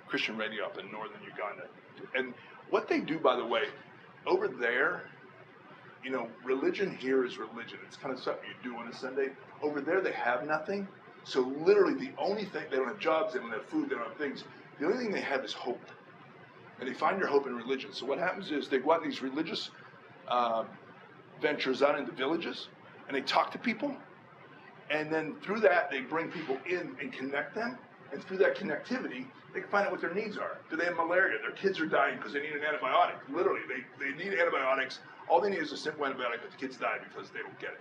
Christian radio up in northern Uganda. And what they do, by the way, over there, you know, religion here is religion. It's kind of something you do on a Sunday. Over there, they have nothing. So literally the only thing, they don't have jobs, they don't have food, they don't have things. The only thing they have is hope. And they find their hope in religion. So what happens is they go out in these religious ventures out into villages, and they talk to people. And then through that, they bring people in and connect them. And through that connectivity, they can find out what their needs are. Do they have malaria? Their kids are dying because they need an antibiotic. Literally, they need antibiotics. All they need is a simple antibiotic, but the kids die because they don't get it.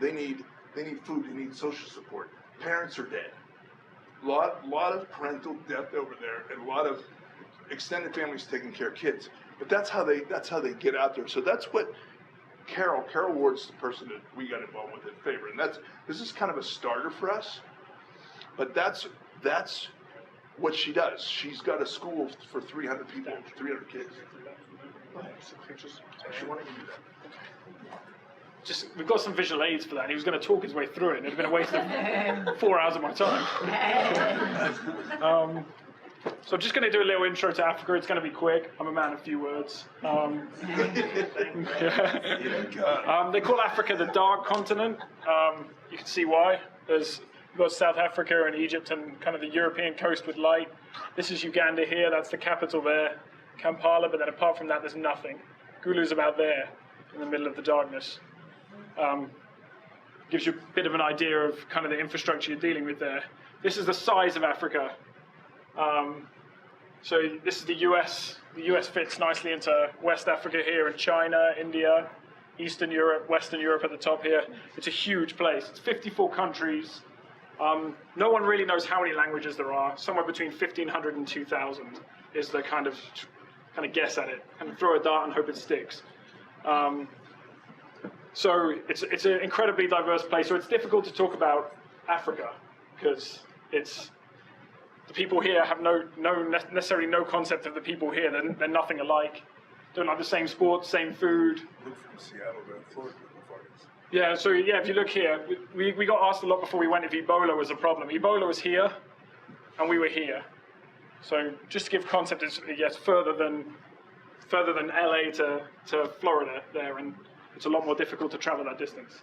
They need food. They need social support. Parents are dead. Lot of parental death over there, and a lot of extended families taking care of kids. But that's how they get out there. So that's what Carol Ward's the person that we got involved with in Favor, and this is kind of a starter for us. But that's what she does. She's got a school for 300 people, 300 kids. She wanted to do that. We've got some visual aids for that, and he was going to talk his way through it, and it'd been a waste of 4 hours of my time. So I'm just going to do a little intro to Africa. It's going to be quick. I'm a man of few words. They call Africa the Dark Continent. You can see why. You've got South Africa and Egypt and kind of the European coast with light. This is Uganda here. That's the capital there, Kampala. But then apart from that, there's nothing. Gulu's about there in the middle of the darkness. Gives you a bit of an idea of kind of the infrastructure you're dealing with there. This is the size of Africa. So this is the US. The US fits nicely into West Africa here, and China, India, Eastern Europe, Western Europe at the top here. It's a huge place. It's 54 countries. No one really knows how many languages there are. Somewhere between 1,500 and 2,000 is the kind of guess at it. And throw a dart and hope it sticks. So it's an incredibly diverse place. So it's difficult to talk about Africa because the people here have necessarily no concept of the people here. They're nothing alike. Don't like the same sports, same food. Look from Seattle to Florida. Yeah, so if you look here, we got asked a lot before we went if Ebola was a problem. Ebola was here, and we were here. So just to give concept, it's further than LA to Florida there, and it's a lot more difficult to travel that distance.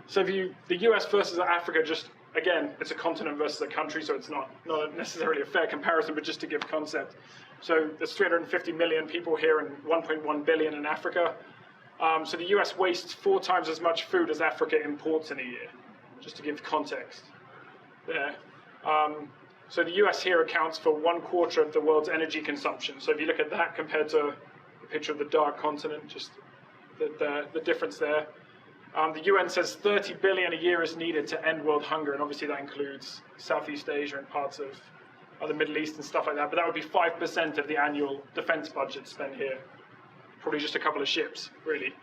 So the US versus Africa, just again, it's a continent versus a country, so it's not necessarily a fair comparison, but just to give concept. So there's 350 million people here and 1.1 billion in Africa. So the US wastes 4 times as much food as Africa imports in a year, just to give context there. So the US here accounts for 1/4 of the world's energy consumption. So if you look at that compared to the picture of the dark continent, just the difference there. The UN says 30 billion a year is needed to end world hunger, and obviously that includes Southeast Asia and parts of the Middle East and stuff like that, but that would be 5% of the annual defense budget spent here. Probably just a couple of ships, really.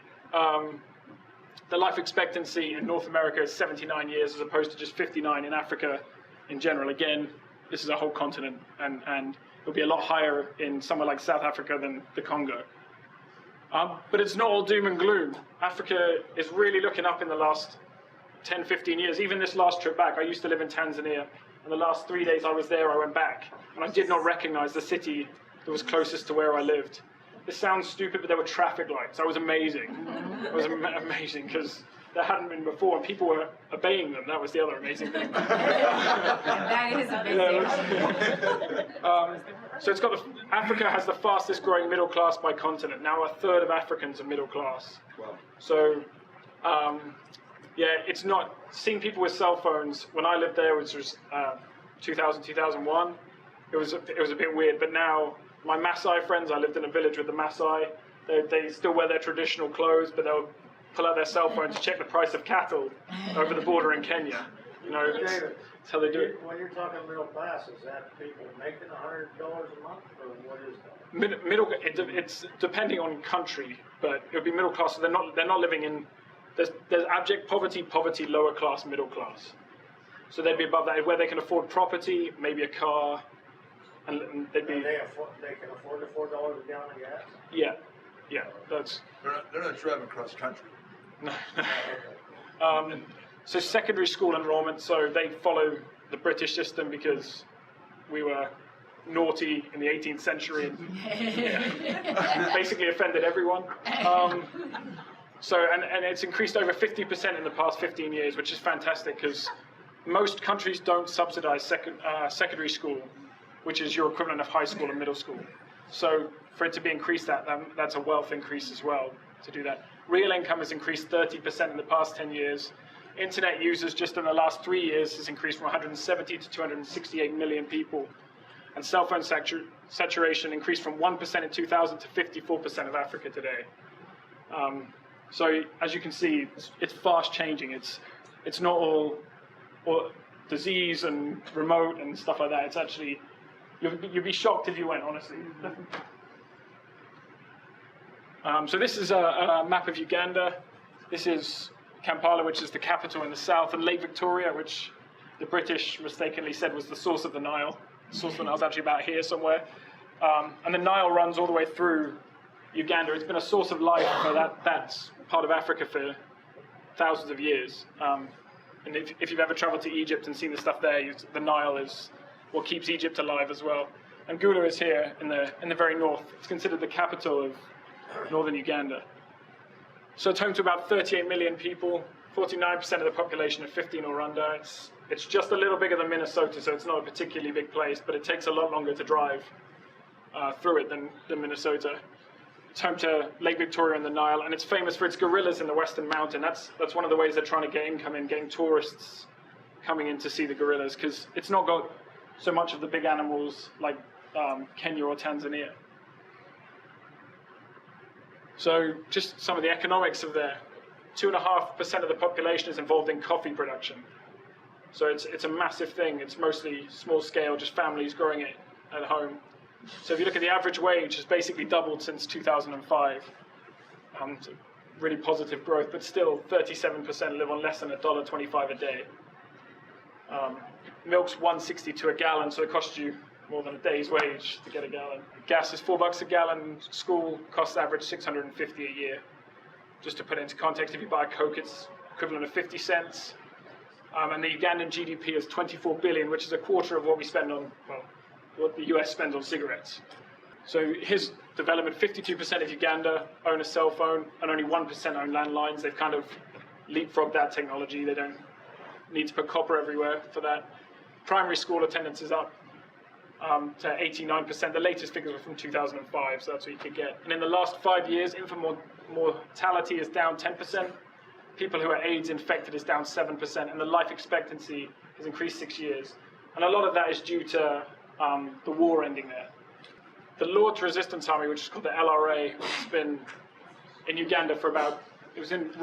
The life expectancy in North America is 79 years as opposed to just 59 in Africa in general. Again, this is a whole continent, and it'll be a lot higher in somewhere like South Africa than the Congo. But it's not all doom and gloom. Africa is really looking up in the last 10, 15 years. Even this last trip back, I used to live in Tanzania, and the last 3 days I was there, I went back, and I did not recognize the city that was closest to where I lived. This sounds stupid, but there were traffic lights. That was amazing. It was amazing, because there hadn't been before, and people were obeying them. That was the other amazing thing. That is amazing. So it's got Africa has the fastest growing middle class by continent. Now a third of Africans are middle class. Wow. So, yeah, it's not seeing people with cell phones. When I lived there, which was 2000, 2001, it was a bit weird. But now my Maasai friends, I lived in a village with the Maasai. They still wear their traditional clothes, but they'll pull out their cell phone to check the price of cattle over the border in Kenya. You know, David, it's how they do it. when you're talking middle class, is that people making $100 a month, or what is that? It's depending on country, but it would be middle class. So they're not living in. There's abject poverty, lower class, middle class. So they'd be above that, where they can afford property, maybe a car, and they'd be. They can afford the $4 a gallon of gas. Yeah, that's. They're not driving cross country. So secondary school enrollment, so they follow the British system because we were naughty in the 18th century and basically offended everyone. And it's increased over 50% in the past 15 years, which is fantastic because most countries don't subsidize secondary school, which is your equivalent of high school and middle school. So for it to be increased, that's a wealth increase as well to do that. Real income has increased 30% in the past 10 years. Internet users just in the last 3 years has increased from 170 to 268 million people. And cell phone saturation increased from 1% in 2000 to 54% of Africa today. So as you can see, it's fast changing. It's not all disease and remote and stuff like that. It's actually, you'd be shocked if you went, honestly. So this is a map of Uganda. This is Kampala, which is the capital in the south, and Lake Victoria, which the British mistakenly said was the source of the Nile. The source of the Nile is actually about here somewhere. And the Nile runs all the way through Uganda. It's been a source of life for that part of Africa for thousands of years. And if you've ever traveled to Egypt and seen the stuff there, the Nile is what keeps Egypt alive as well. And Gulu is here in the very north. It's considered the capital of northern Uganda. So it's home to about 38 million people. 49% of the population are 15 or under. It's just a little bigger than Minnesota, so it's not a particularly big place, but it takes a lot longer to drive through it than Minnesota. It's home to Lake Victoria and the Nile, and it's famous for its gorillas in the Western Mountain. That's one of the ways they're trying to get income in, getting tourists coming in to see the gorillas, because it's not got so much of the big animals like Kenya or Tanzania. So just some of the economics of there. 2.5% of the population is involved in coffee production. So it's a massive thing. It's mostly small scale, just families growing it at home. So if you look at the average wage, it's basically doubled since 2005. So really positive growth, but still 37% live on less than $1.25 a day. Milk's $1.62 a gallon, so it costs you more than a day's wage to get a gallon. Gas is $4 a gallon. School costs average $650 a year. Just to put it into context, if you buy a Coke, it's equivalent of 50 cents. And the Ugandan GDP is 24 billion, which is a quarter of what we spend on, what the US spends on cigarettes. So here's development. 52% of Uganda own a cell phone, and only 1% own landlines. They've kind of leapfrogged that technology. They don't need to put copper everywhere for that. Primary school attendance is up to 89%. The latest figures were from 2005, so that's what you could get. And in the last 5 years, infant mortality is down 10%. People who are AIDS infected is down 7%, and the life expectancy has increased 6 years. And a lot of that is due to the war ending there. The Lord's Resistance Army, which is called the LRA, which has been in Uganda for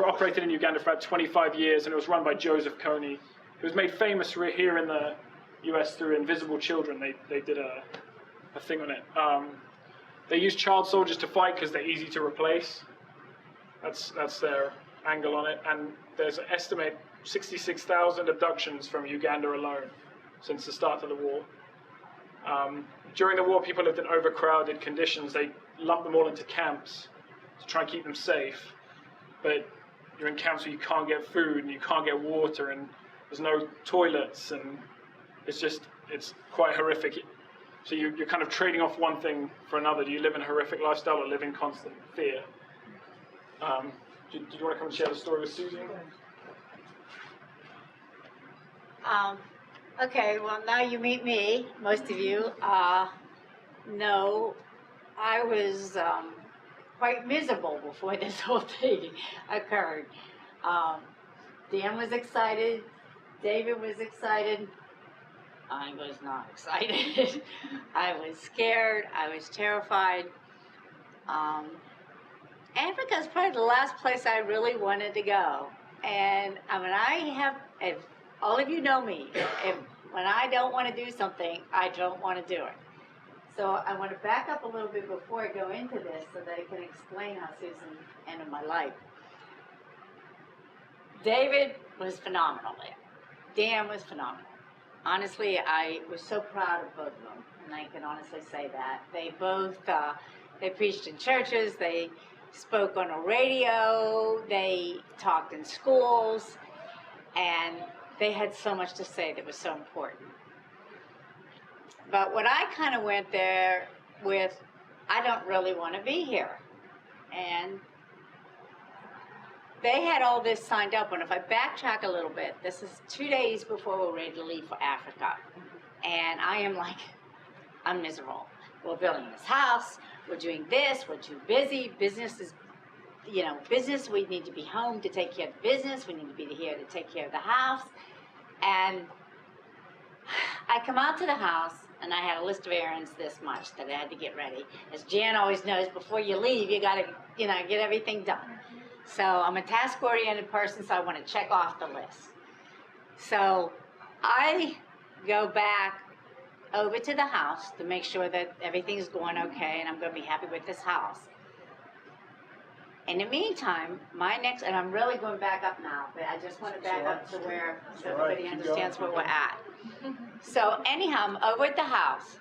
operated in Uganda for about 25 years, and it was run by Joseph Kony. It was made famous here in the US through Invisible Children. They did a thing on it. They use child soldiers to fight because they're easy to replace. That's their angle on it. And there's an estimate 66,000 abductions from Uganda alone since the start of the war. During the war, people lived in overcrowded conditions. They lumped them all into camps to try and keep them safe. But you're in camps where you can't get food and you can't get water and there's no toilets, and it's quite horrific. So you're kind of trading off one thing for another. Do you live in a horrific lifestyle or live in constant fear? Do you want to come and share the story with Susan? Okay, well, now you meet me, most of you. No, I was quite miserable before this whole thing occurred. Um, Dan was excited. David was excited. I was not excited. I was scared. I was terrified. Africa is probably the last place I really wanted to go. And I mean, if all of you know me, when I don't want to do something, I don't want to do it. So I want to back up a little bit before I go into this so that I can explain how Susan entered my life. David was phenomenal there. Dan was phenomenal. Honestly, I was so proud of both of them, and I can honestly say that. They both, they preached in churches, they spoke on a radio, they talked in schools, and they had so much to say that was so important. But what I kind of went there with, I don't really want to be here. And they had all this signed up, and if I backtrack a little bit, this is 2 days before we're ready to leave for Africa. And I am like, I'm miserable. We're building this house, we're doing this, we're too busy, business is, business, we need to be home to take care of the business, we need to be here to take care of the house. And I come out to the house, and I had a list of errands this much that I had to get ready. As Jan always knows, before you leave, you gotta, get everything done. So I'm a task-oriented person, so I want to check off the list. So I go back over to the house to make sure that everything's going okay and I'm going to be happy with this house. In the meantime, and I'm really going back up now, but I just want to back up to where so everybody understands where we're at. So anyhow, I'm over at the house,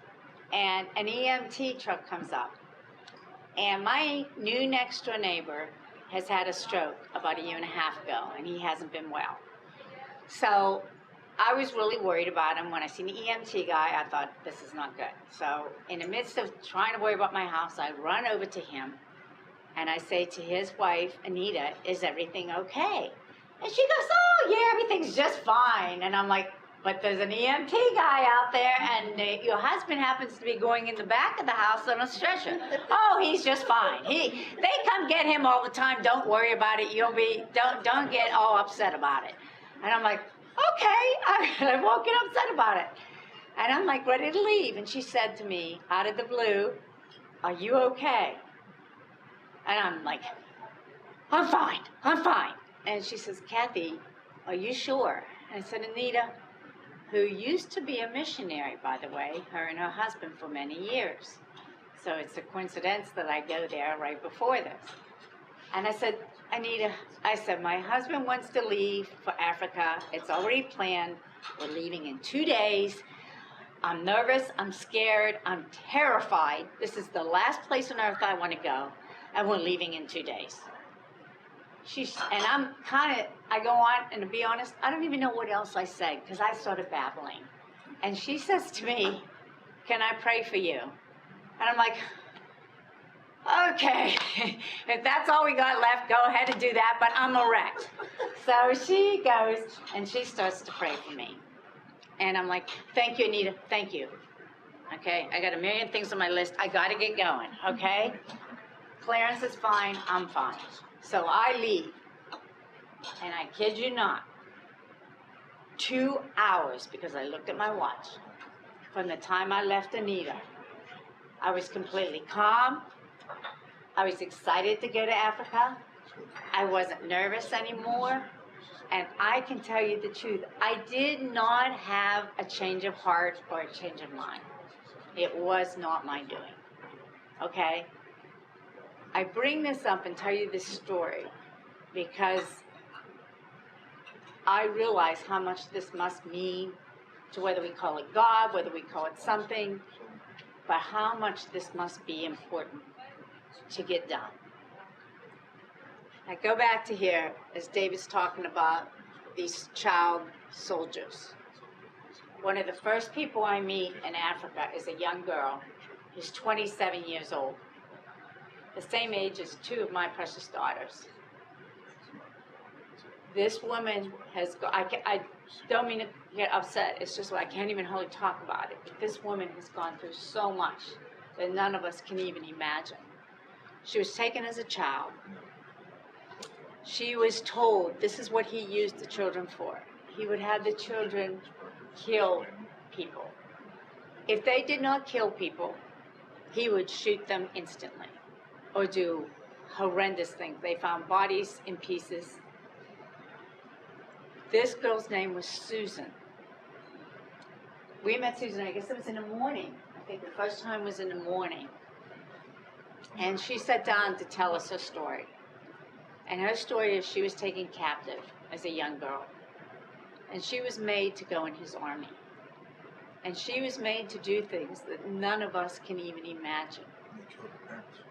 and an EMT truck comes up, and my new next-door neighbor has had a stroke about 1.5 years ago, and he hasn't been well. So I was really worried about him. When I seen the EMT guy, I thought, this is not good. So in the midst of trying to worry about my house, I run over to him, and I say to his wife, Anita, is everything okay? And she goes, oh, yeah, everything's just fine. And I'm like, but there's an EMT guy out there, and your husband happens to be going in the back of the house on a stretcher. Oh, he's just fine. They come get him all the time. Don't worry about it. Don't get all upset about it. And I'm like, okay. I won't get upset about it. And I'm like ready to leave. And she said to me, out of the blue, are you okay? And I'm like, I'm fine. And she says, Kathy, are you sure? And I said, Anita, who used to be a missionary, by the way, her and her husband for many years. So it's a coincidence that I go there right before this. And I said, Anita, my husband wants to leave for Africa. It's already planned. We're leaving in 2 days. I'm nervous, I'm scared, I'm terrified. This is the last place on earth I want to go, and we're leaving in 2 days. I go on, and to be honest, I don't even know what else I said, because I started babbling. And she says to me, can I pray for you? And I'm like, okay, if that's all we got left, go ahead and do that, but I'm a wreck. So she goes, and she starts to pray for me. And I'm like, thank you, Anita, thank you. Okay, I got a million things on my list. I got to get going, okay? Clarence is fine, I'm fine. So I leave, and I kid you not, 2 hours, because I looked at my watch, from the time I left Anita. I was completely calm. I was excited to go to Africa. I wasn't nervous anymore. And I can tell you the truth, I did not have a change of heart or a change of mind. It was not my doing, okay? I bring this up and tell you this story because I realize how much this must mean to whether we call it God, whether we call it something, but how much this must be important to get done. I go back to here as David's talking about these child soldiers. One of the first people I meet in Africa is a young girl who's 27 years old, the same age as 2 of my precious daughters. This woman has, I don't mean to get upset, it's just I can't even hardly talk about it. But this woman has gone through so much that none of us can even imagine. She was taken as a child. She was told this is what he used the children for. He would have the children kill people. If they did not kill people, he would shoot them instantly or do horrendous things. They found bodies in pieces. This girl's name was Susan. We met Susan, I guess it was in the morning. I think the first time was in the morning. And she sat down to tell us her story. And her story is she was taken captive as a young girl. And she was made to go in his army. And she was made to do things that none of us can even imagine.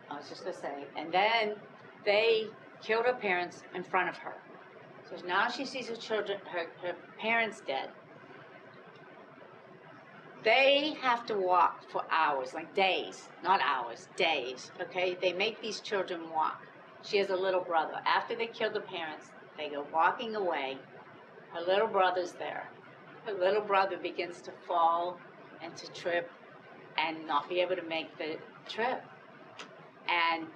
I was just going to say. And then they killed her parents in front of her. So now she sees her children, her parents dead. They have to walk for hours, like days, not hours, days, okay? They make these children walk. She has a little brother. After they kill the parents, they go walking away. Her little brother's there. Her little brother begins to fall and to trip and not be able to make the trip. And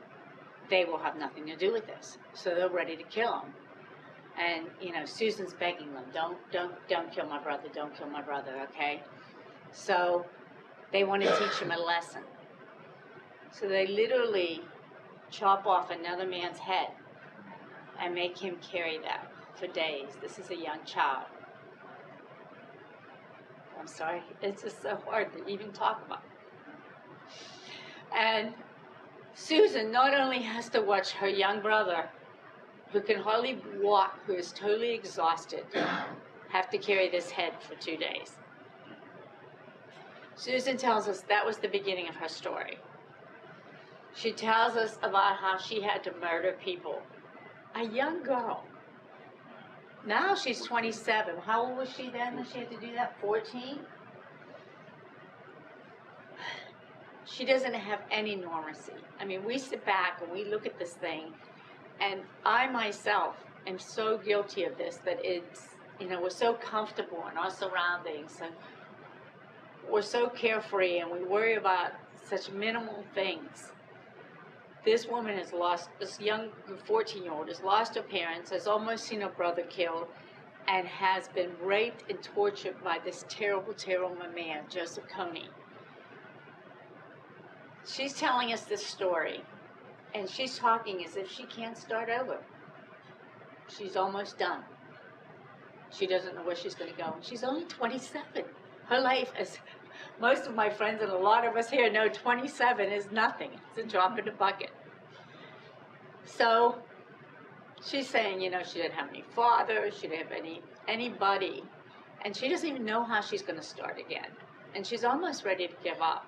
they will have nothing to do with this. So they're ready to kill him. And, Susan's begging them, don't kill my brother, don't kill my brother, okay? So they want to teach him a lesson. So they literally chop off another man's head and make him carry that for days. This is a young child. I'm sorry, it's just so hard to even talk about. And Susan not only has to watch her young brother, who can hardly walk, who is totally exhausted, have to carry this head for 2 days. Susan tells us that was the beginning of her story. She tells us about how she had to murder people. A young girl. Now she's 27. How old was she then when she had to do that? 14? She doesn't have any normalcy. I mean, we sit back and we look at this thing, and I myself am so guilty of this that it's, we're so comfortable in our surroundings, and we're so carefree, and we worry about such minimal things. This woman has lost, this young 14-year-old has lost her parents, has almost seen her brother killed, and has been raped and tortured by this terrible, terrible man, Joseph Coney. She's telling us this story, and she's talking as if she can't start over. She's almost done. She doesn't know where she's going to go. She's only 27. Her life, as most of my friends and a lot of us here know, 27 is nothing. It's a drop in the bucket. So she's saying, she didn't have any father, she didn't have anybody, and she doesn't even know how she's going to start again. And she's almost ready to give up.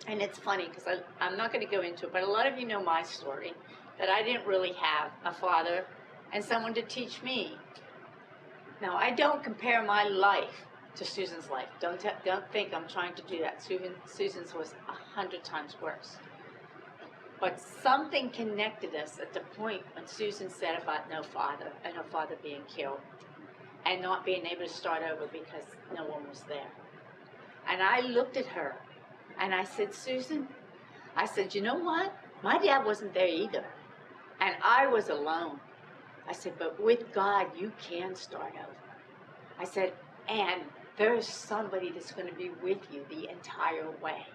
And it's funny, because I'm not going to go into it, but a lot of you know my story, that I didn't really have a father and someone to teach me. Now, I don't compare my life to Susan's life. Don't think I'm trying to do that. Susan's was 100 times worse. But something connected us at the point when Susan said about no father and her father being killed and not being able to start over because no one was there. And I looked at her and I said, Susan, I said, you know what? My dad wasn't there either. And I was alone. I said, but with God, you can start over. I said, and there is somebody that's going to be with you the entire way.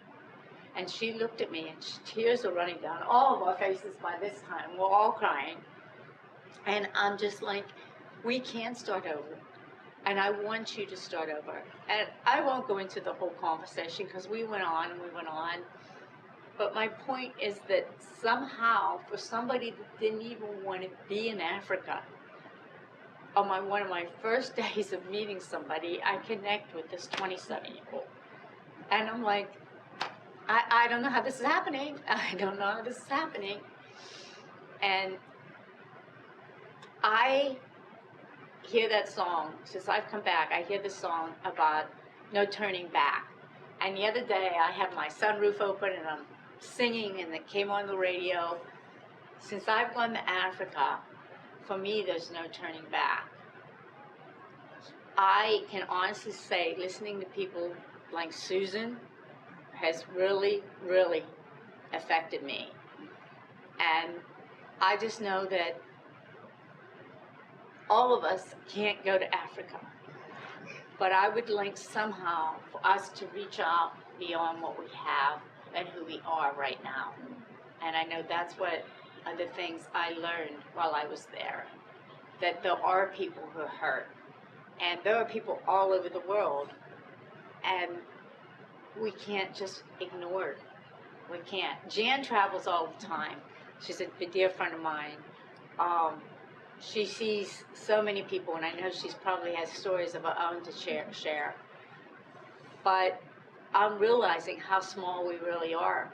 And she looked at me, and tears were running down all of our faces by this time. We're all crying. And I'm just like, we can start over. And I want you to start over. And I won't go into the whole conversation, because we went on and we went on. But my point is that somehow, for somebody that didn't even want to be in Africa, on one of my first days of meeting somebody, I connect with this 27-year-old. And I'm like, I don't know how this is happening. I don't know how this is happening. And I hear that song. Since I've come back, I hear the song about no turning back. And the other day, I have my sunroof open, and I'm singing, and it came on the radio. Since I've gone to Africa, for me, there's no turning back. I can honestly say, listening to people like Susan, has really, really affected me. And I just know that all of us can't go to Africa. But I would like somehow for us to reach out beyond what we have and who we are right now. And I know that's what are the things I learned while I was there, that there are people who are hurt. And there are people all over the world, and we can't just ignore it. We can't. Jan travels all the time. She's a dear friend of mine. She sees so many people, and I know she's probably has stories of her own to share. But I'm realizing how small we really are.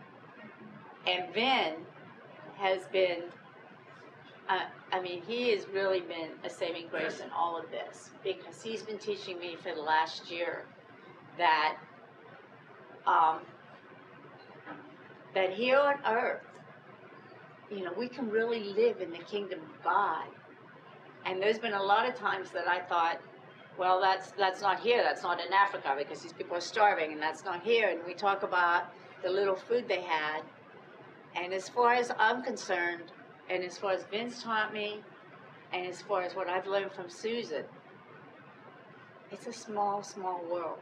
And Vin has been, he has really been a saving grace in all of this, because he's been teaching me for the last year that that here on earth, we can really live in the kingdom of God. And there's been a lot of times that I thought, well, that's not here, that's not in Africa, because these people are starving, and that's not here. And we talk about the little food they had. And as far as I'm concerned, and as far as Vince taught me, and as far as what I've learned from Susan, it's a small, small world.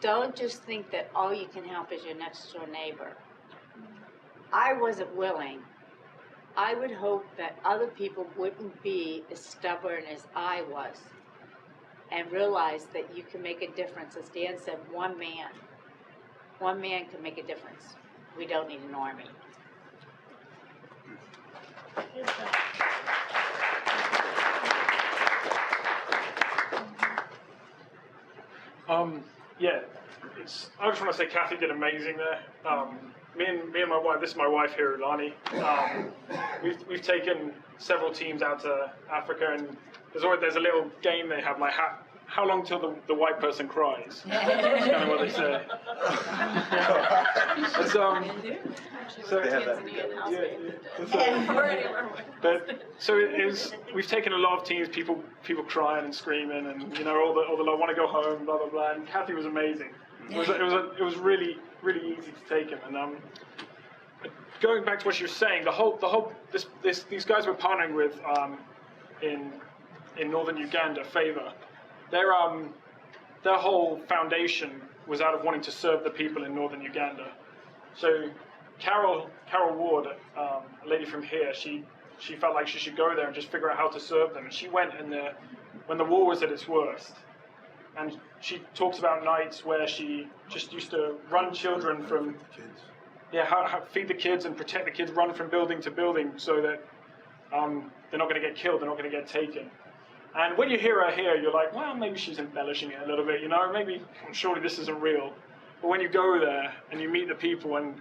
Don't just think that all you can help is your next door neighbor. I wasn't willing. I would hope that other people wouldn't be as stubborn as I was and realize that you can make a difference. As Dan said, one man can make a difference. We don't need an army. I just want to say Kathy did amazing there. Me and my wife, this is my wife here, Lani. We've taken several teams out to Africa, and there's a little game they have, like how long till the white person cries. That's kind of what they say. We've taken a lot of teams, people crying and screaming, and all the I want to go home, blah blah blah. And Kathy was amazing. It was really really easy to take him. And going back to what she was saying, these guys we're partnering with in northern Uganda, Favor, their whole foundation was out of wanting to serve the people in northern Uganda. So Carol Ward, a lady from here, she felt like she should go there and just figure out how to serve them. And she went in there when the war was at its worst. And she talks about nights where she just used to run children from, how feed the kids and protect the kids, run from building to building so that they're not going to get killed, they're not going to get taken. And when you hear her here, you're like, well, maybe she's embellishing it a little bit, maybe, surely this isn't real. But when you go there and you meet the people and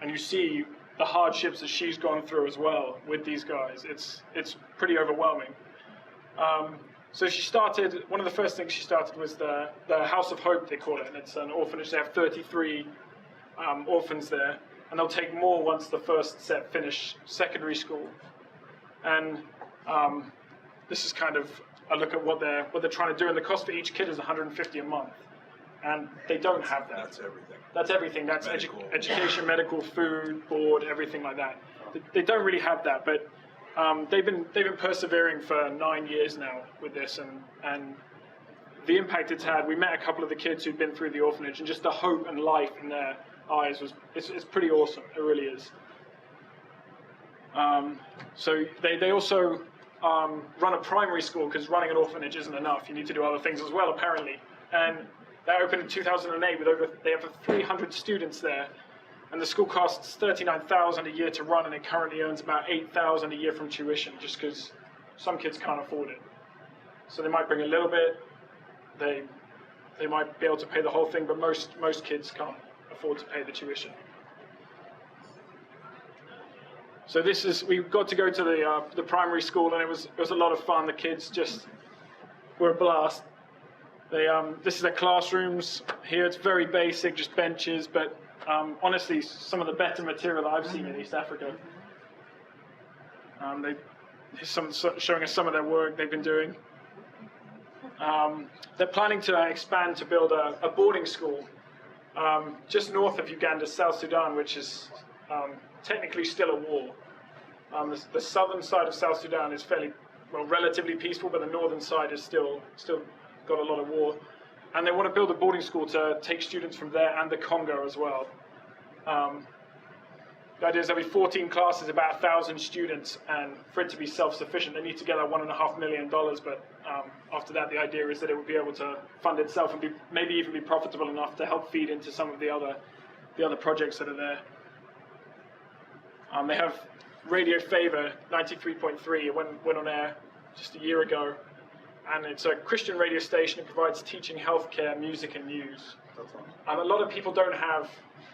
you see the hardships that she's gone through as well with these guys, it's pretty overwhelming. So she started, one of the first things she started was the House of Hope, they call it, and it's an orphanage. They have 33 orphans there, and they'll take more once the first set finish secondary school. And this is kind of a look at what they're trying to do, and the cost for each kid is $150 a month. And they don't have that. That's everything. That's everything. That's education, medical, food, board, everything like that. They don't really have that, but they've been persevering for 9 years now with this, and the impact it's had. We met a couple of the kids who'd been through the orphanage, and just the hope and life in their eyes it's pretty awesome. It really is. So they also run a primary school, because running an orphanage isn't enough. You need to do other things as well, apparently. And that opened in 2008 they have 300 students there, and the school costs $39,000 a year to run, and it currently earns about $8,000 a year from tuition, just because some kids can't afford it. So they might bring a little bit. They might be able to pay the whole thing, but most kids can't afford to pay the tuition. So we got to go to the primary school, and it was a lot of fun. The kids just were a blast. This is their classrooms here. It's very basic, just benches, but honestly, some of the better material that I've seen in East Africa. Showing us some of their work they've been doing. They're planning to expand to build a boarding school just north of Uganda, South Sudan, which is technically still a war. The southern side of South Sudan is relatively peaceful, but the northern side is still got a lot of war. And they want to build a boarding school to take students from there and the Congo as well. The idea is there'll be 14 classes, about 1,000 students, and for it to be self-sufficient, they need to get $1.5 million. But after that, the idea is that it would be able to fund itself and maybe even be profitable enough to help feed into some of the other projects that are there. They have Radio Favor 93.3. It went on air just a year ago, and it's a Christian radio station. It provides teaching, healthcare, music, and news. A lot of people don't have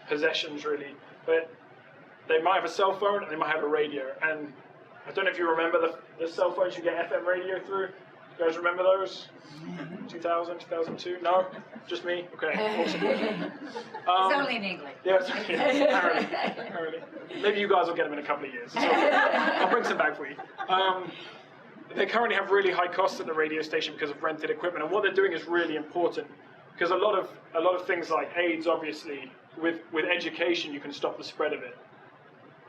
possessions really, but they might have a cell phone and they might have a radio. And I don't know if you remember the cell phones you get FM radio through. You guys remember those? 2000, 2002? No? Just me? Okay, awesome. It's only in England. Yeah, apparently. Maybe you guys will get them in a couple of years. So I'll bring some back for you. They currently have really high costs at the radio station because of rented equipment, and what they're doing is really important because a lot of things like AIDS, obviously, with education you can stop the spread of it.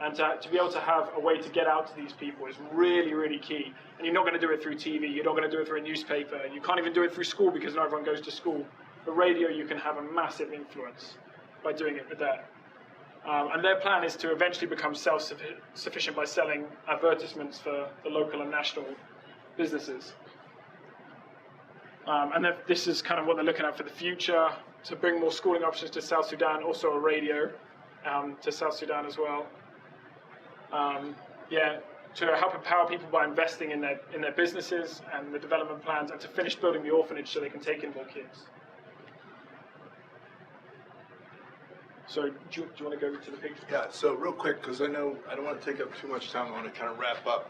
And to be able to have a way to get out to these people is really, really key. And you're not going to do it through TV, you're not going to do it through a newspaper, you can't even do it through school because not everyone goes to school. But radio, you can have a massive influence by doing it with that. And their plan is to eventually become self-sufficient by selling advertisements for the local and national businesses. And this is kind of what they're looking at for the future, to bring more schooling options to South Sudan, also a radio to South Sudan as well. To help empower people by investing in their businesses and the development plans, and to finish building the orphanage so they can take in more kids. So do you want to go to the picture? Yeah, so real quick, because I know I don't want to take up too much time, I want to kind of wrap up.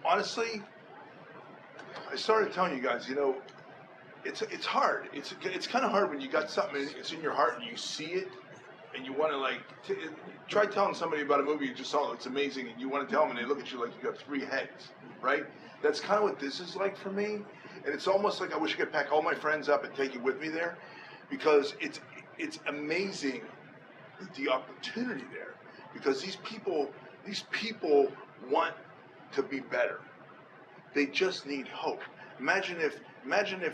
Honestly, I started telling you guys, it's hard. It's kind of hard when you got something, it's in your heart and you see it, and you want to try telling somebody about a movie you just saw, it's amazing, and you want to tell them, and they look at you like you got three heads, right? That's kind of what this is like for me, and it's almost like I wish I could pack all my friends up and take you with me there, because it's amazing the opportunity there, because these people want to be better. They just need hope. Imagine if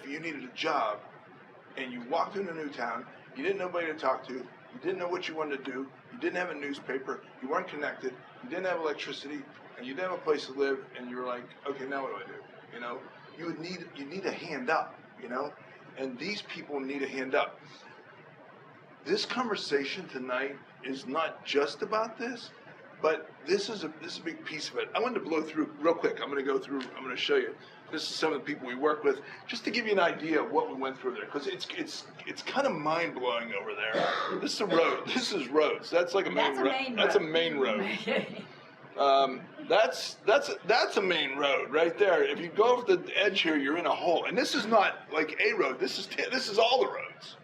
you needed a job and you walked into a new town, you didn't know anybody to talk to, you didn't know what you wanted to do, you didn't have a newspaper, you weren't connected, you didn't have electricity, and you didn't have a place to live, and you were like, okay, now what do I do? You need a hand up, and these people need a hand up. This conversation tonight is not just about this, but this is a big piece of it. I wanted to blow through real quick. I'm going to show you. This is some of the people we work with, just to give you an idea of what we went through there, because it's kind of mind blowing over there. This is a road. This is roads. That's like a main road. That's a main road. That's a main road right there. If you go over the edge here, you're in a hole. And this is not like a road. This is all the roads.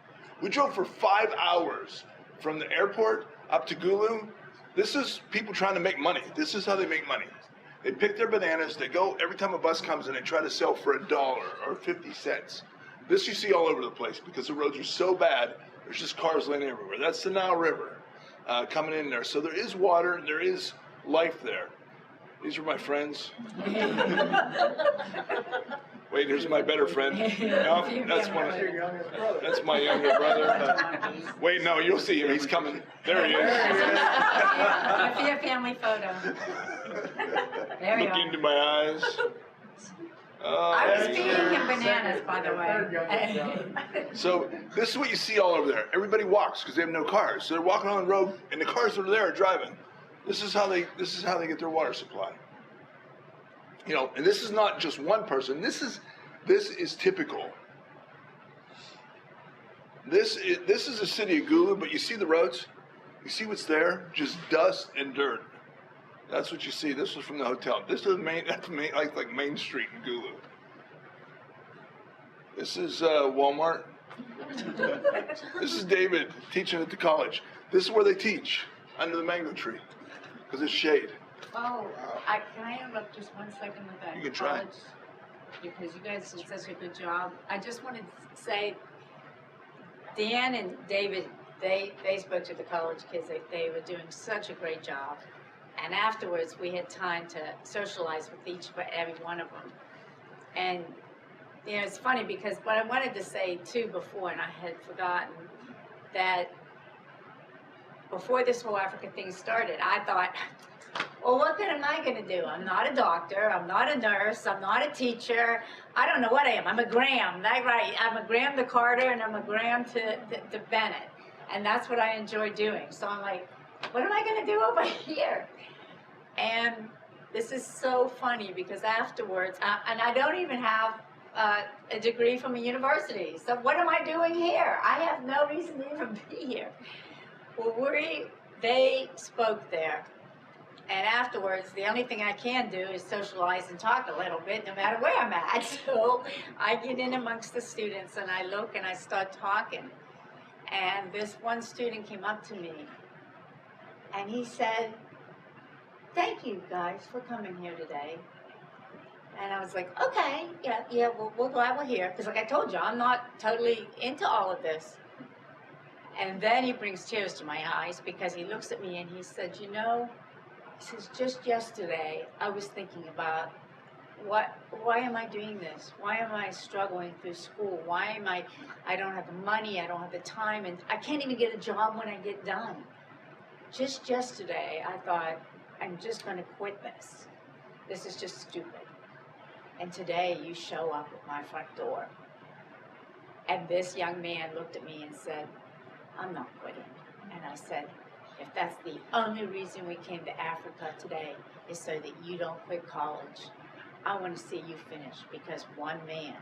We drove for 5 hours from the airport up to Gulu. This is people trying to make money. This is how they make money. They pick their bananas. They go, every time a bus comes in, they try to sell for $1 or 50 cents. This you see all over the place because the roads are so bad, there's just cars laying everywhere. That's the Nile River coming in there. So there is water, there is life there. These are my friends. Wait, here's my better friend. No, that's my younger brother. Wait, no, you'll see him. He's coming. There he is. Bafia family photo. There you Looking are. to my eyes. I was feeding him bananas, by the way. So this is what you see all over there. Everybody walks because they have no cars. So they're walking on the road, and the cars that are there are driving. This is how they get their water supply. And this is not just one person. This is typical. This is the city of Gulu, but you see the roads? You see what's there? Just dust and dirt. That's what you see. This was from the hotel. This is like Main Street in Gulu. This is Walmart. This is David teaching at the college. This is where they teach, under the mango tree, because it's shade. Oh, can I interrupt just 1 second with that? You can try. College? Because you guys did such a good job. I just wanted to say, Dan and David, they spoke to the college kids. They were doing such a great job. And afterwards, we had time to socialize with every one of them. And, you know, it's funny because what I wanted to say, too, before, and I had forgotten, that before this whole Africa thing started, I thought, well, what good am I going to do? I'm not a doctor. I'm not a nurse. I'm not a teacher. I don't know what I am. I'm a Graham. Right? I'm a Graham to Carter, and I'm a Graham to Bennett. And that's what I enjoy doing. So I'm like, what am I going to do over here? And this is so funny because afterwards, and I don't even have a degree from a university. So what am I doing here? I have no reason to even be here. Well, they spoke there. And afterwards, the only thing I can do is socialize and talk a little bit, no matter where I'm at. So I get in amongst the students, and I look, and I start talking. And this one student came up to me, and he said, "Thank you, guys, for coming here today." And I was like, okay, yeah, we're glad we're here. Because like I told you, I'm not totally into all of this. And then he brings tears to my eyes because he looks at me and he said, you know, he says, just yesterday, I was thinking about why am I doing this? Why am I struggling through school? I don't have the money, I don't have the time, and I can't even get a job when I get done. Just yesterday, I thought, I'm just going to quit this. This is just stupid. And today, you show up at my front door. And this young man looked at me and said, I'm not quitting. And I said, if that's the only reason we came to Africa today is so that you don't quit college, I want to see you finish because one man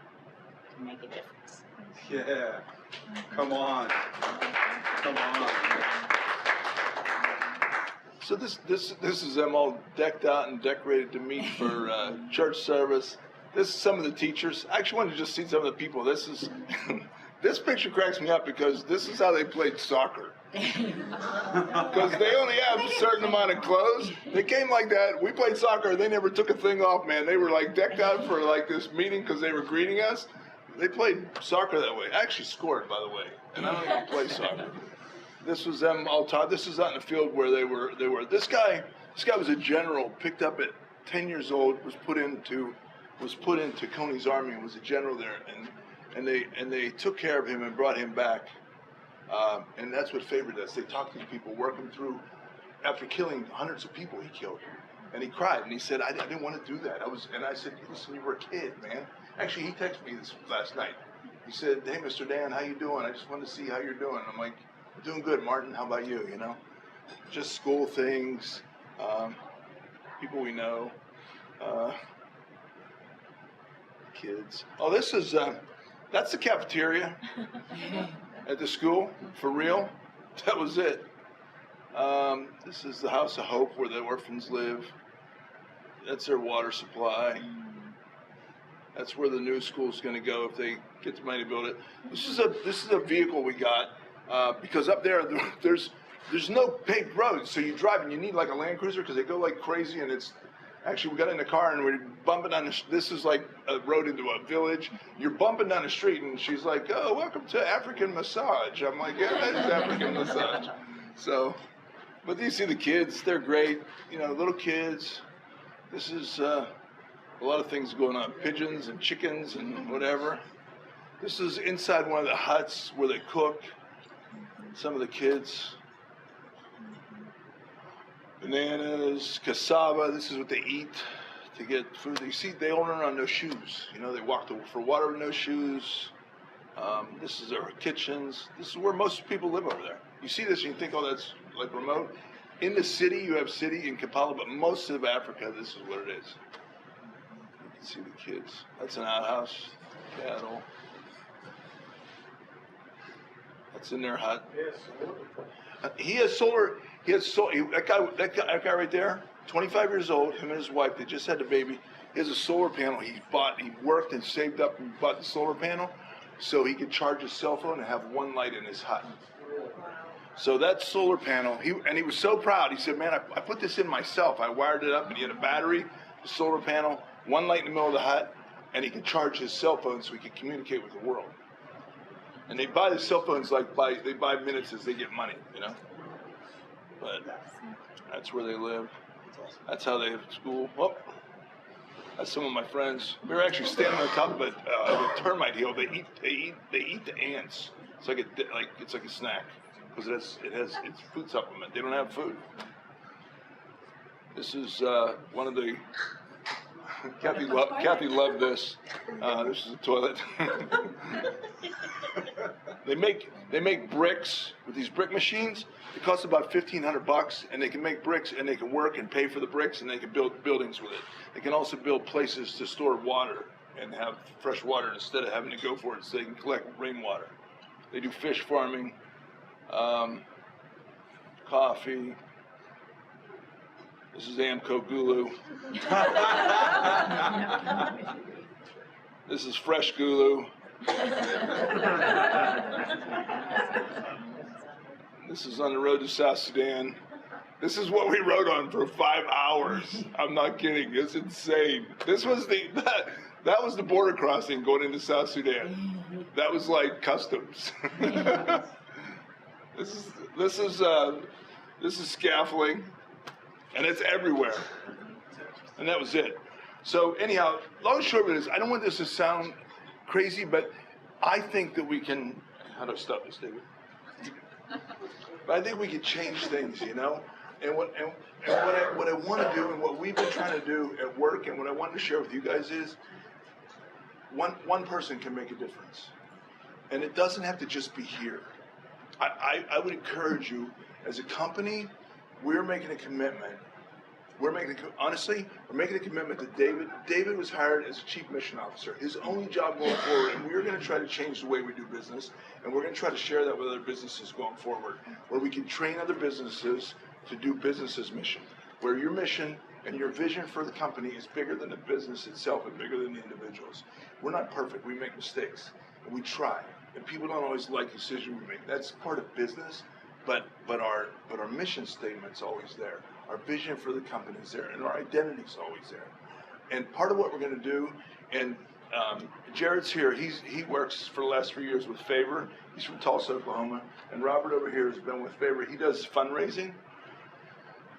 can make a difference. Yeah. Come on. Come on. So this is them all decked out and decorated to meet for church service. This is some of the teachers. I actually wanted to just see some of the people. This is this picture cracks me up because this is how they played soccer. Because they only have a certain amount of clothes. They came like that. We played soccer. They never took a thing off, man. They were like decked out for like this meeting because they were greeting us. They played soccer that way. I actually scored, by the way, and I don't even play soccer. This was them all taught. This was out in the field where they were. This guy was a general. Picked up at 10 years old. Was put into Coney's army and was a general there. And they took care of him and brought him back. And that's what favored us. They talked to these people, worked them through. After killing hundreds of people, he killed. And he cried and he said, I didn't want to do that. And I said, listen, you were a kid, man. Actually, he texted me this last night. He said, hey, Mr. Dan, how you doing? I just wanted to see how you're doing. I'm like, I'm doing good, Martin. How about you? You know, just school things, people we know, kids. Oh, this is that's the cafeteria at the school for real. That was it. This is the House of Hope where the orphans live. That's their water supply. That's where the new school's going to go if they get the money to build it. This is a vehicle we got because up there's no paved roads, so you drive and you need like a Land Cruiser because they go like crazy. And it's actually we got in the car and we're bumping down this is like a road into a village. You're bumping down the street and she's like, "Oh, welcome to African massage." I'm like, "Yeah, that is African massage." So, but you see the kids, they're great. You know, little kids. This is a lot of things going on, pigeons and chickens and whatever. This is inside one of the huts where they cook. Some of the kids. Bananas, cassava, this is what they eat to get food. You see, they all run on no shoes. You know, they walk for water with no shoes. This is their kitchens. This is where most people live over there. You see this and you think, oh, that's like remote. In the city, you have city in Kampala, but most of Africa, this is what it is. You can see the kids. That's an outhouse, cattle. That's in their hut. Yes. He has solar. That guy right there, 25 years old. Him and his wife. They just had a baby. He has a solar panel. He worked and saved up and bought the solar panel, so he could charge his cell phone and have one light in his hut. So that solar panel. He was so proud. He said, "Man, I put this in myself. I wired it up, and he had a battery, a solar panel, one light in the middle of the hut, and he could charge his cell phone so he could communicate with the world." And they buy the cell phones they buy minutes as they get money, you know. But that's where they live. That's how they have school. Well, that's some of my friends. We were actually standing on top of a termite hill. They eat the ants. It's like a snack because it's food supplement. They don't have food. This is one of the. Kathy loved this. This is a toilet. They make bricks with these brick machines. It costs about $1,500, and they can make bricks, and they can work and pay for the bricks, and they can build buildings with it. They can also build places to store water and have fresh water instead of having to go for it, so they can collect rainwater. They do fish farming, coffee. This is Amco Gulu. This is fresh Gulu. This is on the road to South Sudan. This is what we rode on for 5 hours. I'm not kidding. It's insane. This was that was the border crossing going into South Sudan. That was like customs. This is scaffolding, and it's everywhere. And that was it. So anyhow, long and short of it is, I don't want this to sound crazy, but I think that we can. How do I stop this, David? But I think we can change things, you know. And what I want to do, and what we've been trying to do at work, and what I wanted to share with you guys is, one person can make a difference, and it doesn't have to just be here. I would encourage you, as a company, we're making a commitment. We're making a commitment to David. David was hired as a chief mission officer. His only job going forward, and we're going to try to change the way we do business, and we're going to try to share that with other businesses going forward, where we can train other businesses to do business's mission, where your mission and your vision for the company is bigger than the business itself and bigger than the individuals. We're not perfect. We make mistakes, and we try. And people don't always like the decision we make. That's part of business, but our mission statement's always there. Our vision for the company is there, and our identity's always there. And part of what we're going to do, and Jared's here. He works for the last 3 years with Favor. He's from Tulsa, Oklahoma. And Robert over here has been with Favor. He does fundraising.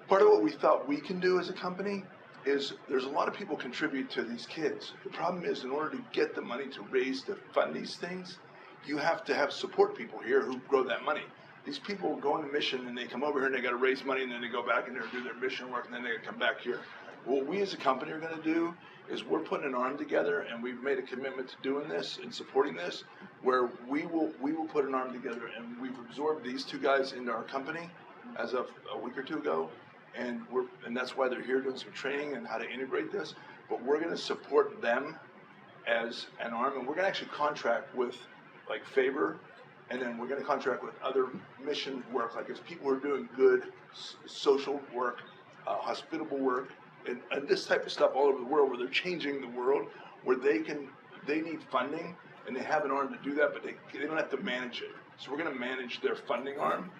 Part of what we thought we can do as a company is there's a lot of people contribute to these kids. The problem is, in order to get the money to raise to fund these things, you have to have support people here who grow that money. These people go on a mission and they come over here and they got to raise money, and then they go back and they do their mission work, and then they come back here. What we as a company are going to do is we're putting an arm together, and we've made a commitment to doing this and supporting this, where we will put an arm together, and we've absorbed these two guys into our company as of a week or two ago, and that's why they're here doing some training and how to integrate this. But we're going to support them as an arm, and we're going to actually contract with like Favor. And then we're going to contract with other mission work, like it's people who are doing good social work, hospitable work, and this type of stuff all over the world, where they're changing the world, where they need funding, and they have an arm to do that, but they don't have to manage it. So we're going to manage their funding arm.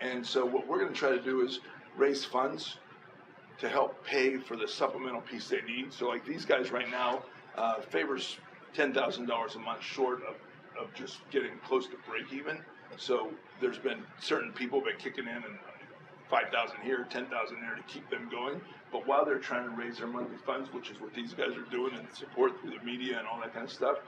And so what we're going to try to do is raise funds to help pay for the supplemental piece they need. So like these guys right now, Favor's $10,000 a month short of just getting close to break even. So there's been certain people been kicking in and 5,000 here, 10,000 there to keep them going. But while they're trying to raise their monthly funds, which is what these guys are doing, and support through the media and all that kind of stuff,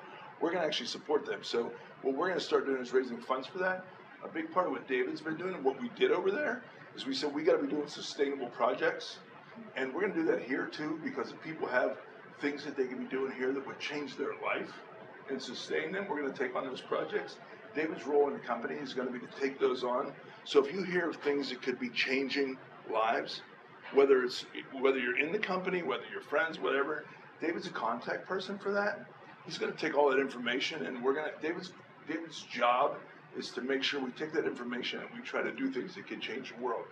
we're going to actually support them. So what we're going to start doing is raising funds for that. A big part of what David's been doing and what we did over there is we said we got to be doing sustainable projects. And we're going to do that here too, because if people have things that they can be doing here that would change their life and sustain them, we're going to take on those projects. David's role in the company is going to be to take those on. So if you hear of things that could be changing lives, whether you're in the company, whether you're friends, whatever, David's a contact person for that. He's going to take all that information, and David's job is to make sure we take that information and we try to do things that can change the world.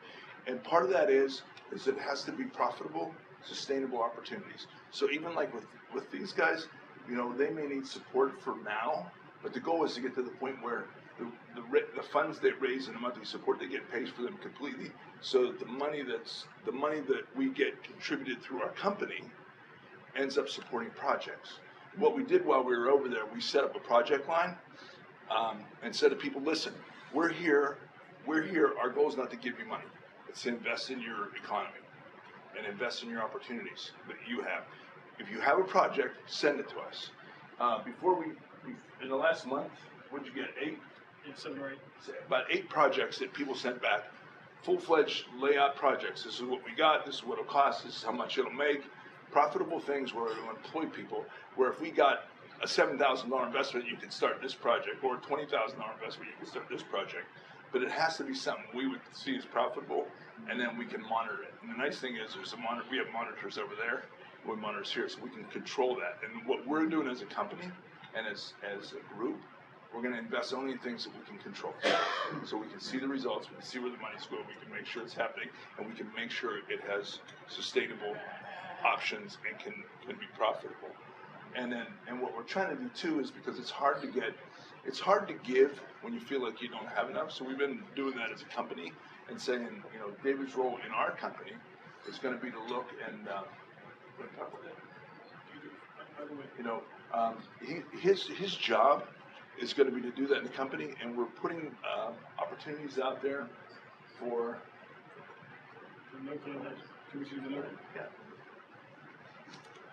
And part of that is it has to be profitable, sustainable opportunities. So even like with these guys, you know, they may need support for now, but the goal is to get to the point where the funds they raise in the monthly support, they get paid for them completely. So that the money that we get contributed through our company ends up supporting projects. What we did while we were over there, we set up a project line, and said to people, listen, we're here, our goal is not to give you money. It's to invest in your economy and invest in your opportunities that you have. If you have a project, send it to us. In the last month, what'd you get, 8? Yeah, 7 or 8. About 8 projects that people sent back, full-fledged layout projects. This is what we got, this is what it'll cost, this is how much it'll make. Profitable things where it'll employ people, where if we got a $7,000 investment, you can start this project, or a $20,000 investment, you can start this project. But it has to be something we would see as profitable, and then we can monitor it. And the nice thing is, we have monitors over there, we have monitors here, so we can control that. And what we're doing as a company and as a group, we're going to invest only in things that we can control. So we can see the results, we can see where the money's going, we can make sure it's happening, and we can make sure it has sustainable options and can be profitable. And what we're trying to do too is, because it's hard to give when you feel like you don't have enough. So we've been doing that as a company and saying, David's role in our company is going to be to look and his job is going to be to do that in the company, and we're putting opportunities out there for Local, can we see the local? Yeah.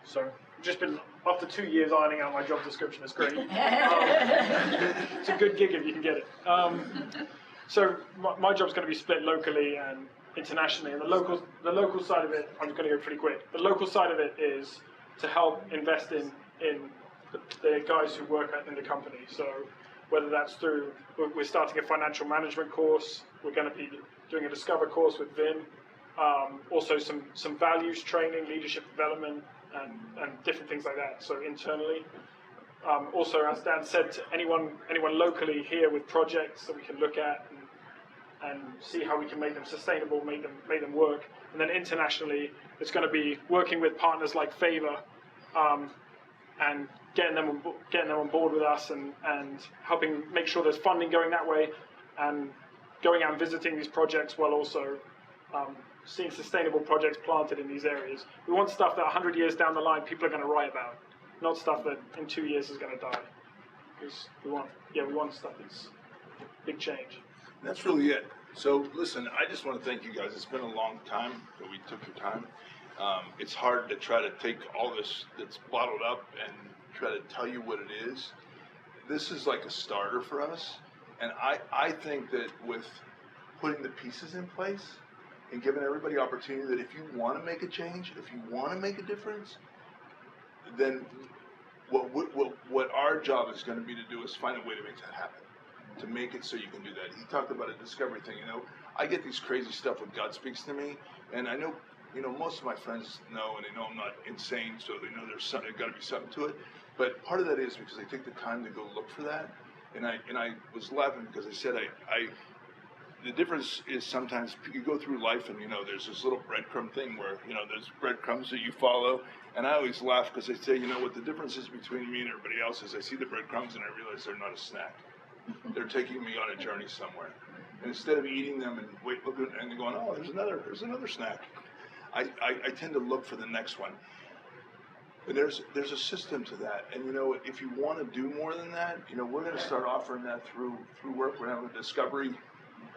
So, just been, after 2 years ironing out my job description, it's great. It's a good gig if you can get it. So my job's going to be split locally and internationally, and the local side of it, I'm going to go pretty quick. The local side of it is to help invest in the guys who work in the company. So whether that's through, we're starting a financial management course, we're going to be doing a Discover course with Vin, also some values training, leadership development, and different things like that. So internally, also as Dan said, to anyone locally here with projects that we can look at and see how we can make them sustainable, make them work. And then internationally, it's going to be working with partners like Favor, and getting them on board with us and helping make sure there's funding going that way, and going out and visiting these projects while also seeing sustainable projects planted in these areas. We want stuff that 100 years down the line people are going to write about, not stuff that in 2 years is going to die. Because we want stuff that's big change. That's really it. So listen, I just want to thank you guys. It's been a long time that we took your time. It's hard to try to take all this that's bottled up and try to tell you what it is. This is like a starter for us. And I think that with putting the pieces in place and giving everybody opportunity, that if you want to make a change, if you want to make a difference, then what our job is going to be to do is find a way to make that happen, to make it so you can do that. He talked about a discovery thing. I get these crazy stuff when God speaks to me, and I know, most of my friends know, and they know I'm not insane, so they know there's got to be something to it. But part of that is because they take the time to go look for that. And I was laughing because I said the difference is sometimes you go through life and there's this little breadcrumb thing where there's breadcrumbs that you follow, and I always laugh because I say, what the difference is between me and everybody else is I see the breadcrumbs and I realize they're not a snack. They're taking me on a journey somewhere, and instead of eating them and looking and going, oh, there's another snack, I tend to look for the next one. And there's a system to that, and if you want to do more than that, we're going to start offering that through work. We're going to have a discovery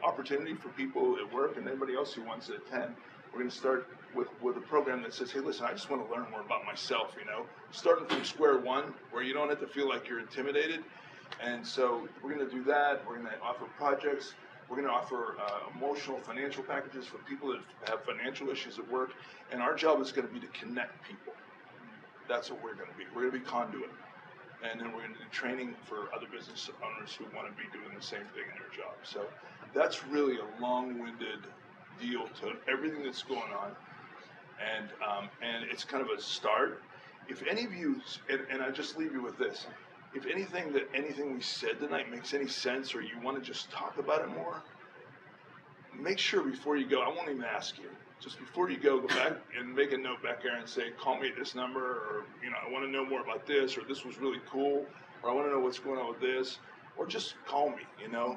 opportunity for people at work and anybody else who wants to attend. We're going to start with a program that says, hey, listen, I just want to learn more about myself, starting from square one, where you don't have to feel like you're intimidated. And so we're going to do that. We're going to offer projects. We're going to offer emotional, financial packages for people that have financial issues at work. And our job is going to be to connect people. That's what we're going to be. We're going to be conduit. And then we're going to do training for other business owners who want to be doing the same thing in their job. So that's really a long-winded deal to everything that's going on. And it's kind of a start. If any of you, and I just leave you with this, if anything we said tonight makes any sense, or you want to just talk about it more, make sure before you go, I won't even ask you, just before you go back and make a note back there and say, call me at this number, or I want to know more about this, or this was really cool, or I want to know what's going on with this, or just call me, or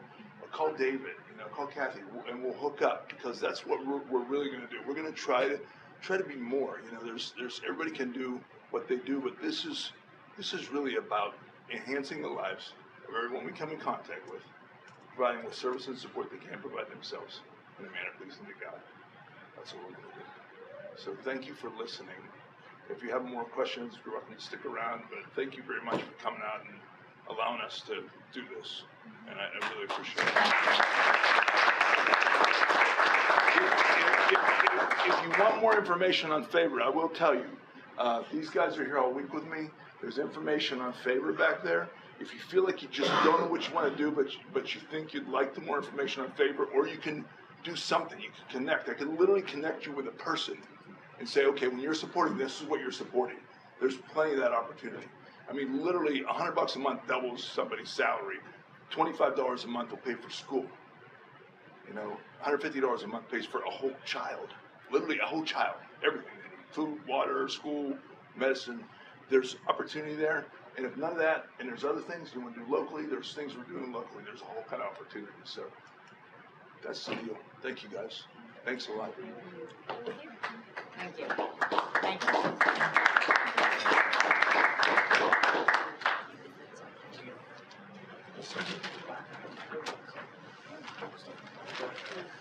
call David, call Kathy, and we'll hook up, because that's what we're really going to do. We're going to try to be more. There's everybody can do what they do, but this is really about enhancing the lives of everyone we come in contact with, providing the service and support they can provide themselves in a manner pleasing to God. That's what we're going to do. So thank you for listening. If you have more questions, you're welcome to stick around, but thank you very much for coming out and allowing us to do this, and I really appreciate it. If you want more information on Favor, I will tell you, these guys are here all week with me. There's information on Favor back there. If you feel like you just don't know what you want to do, but you think you'd like the more information on Favor, or you can do something, you can connect. I can literally connect you with a person and say, okay, when you're supporting, this is what you're supporting. There's plenty of that opportunity. I mean, literally $100 a month doubles somebody's salary. $25 a month will pay for school. You know, $150 a month pays for a whole child. Literally a whole child. Everything they need. Food, water, school, medicine. There's opportunity there. And if none of that, and there's other things you want to do locally, there's things we're doing locally. There's a whole kind of opportunity. So that's the deal. Thank you, guys. Thanks a lot. Thank you. Thank you.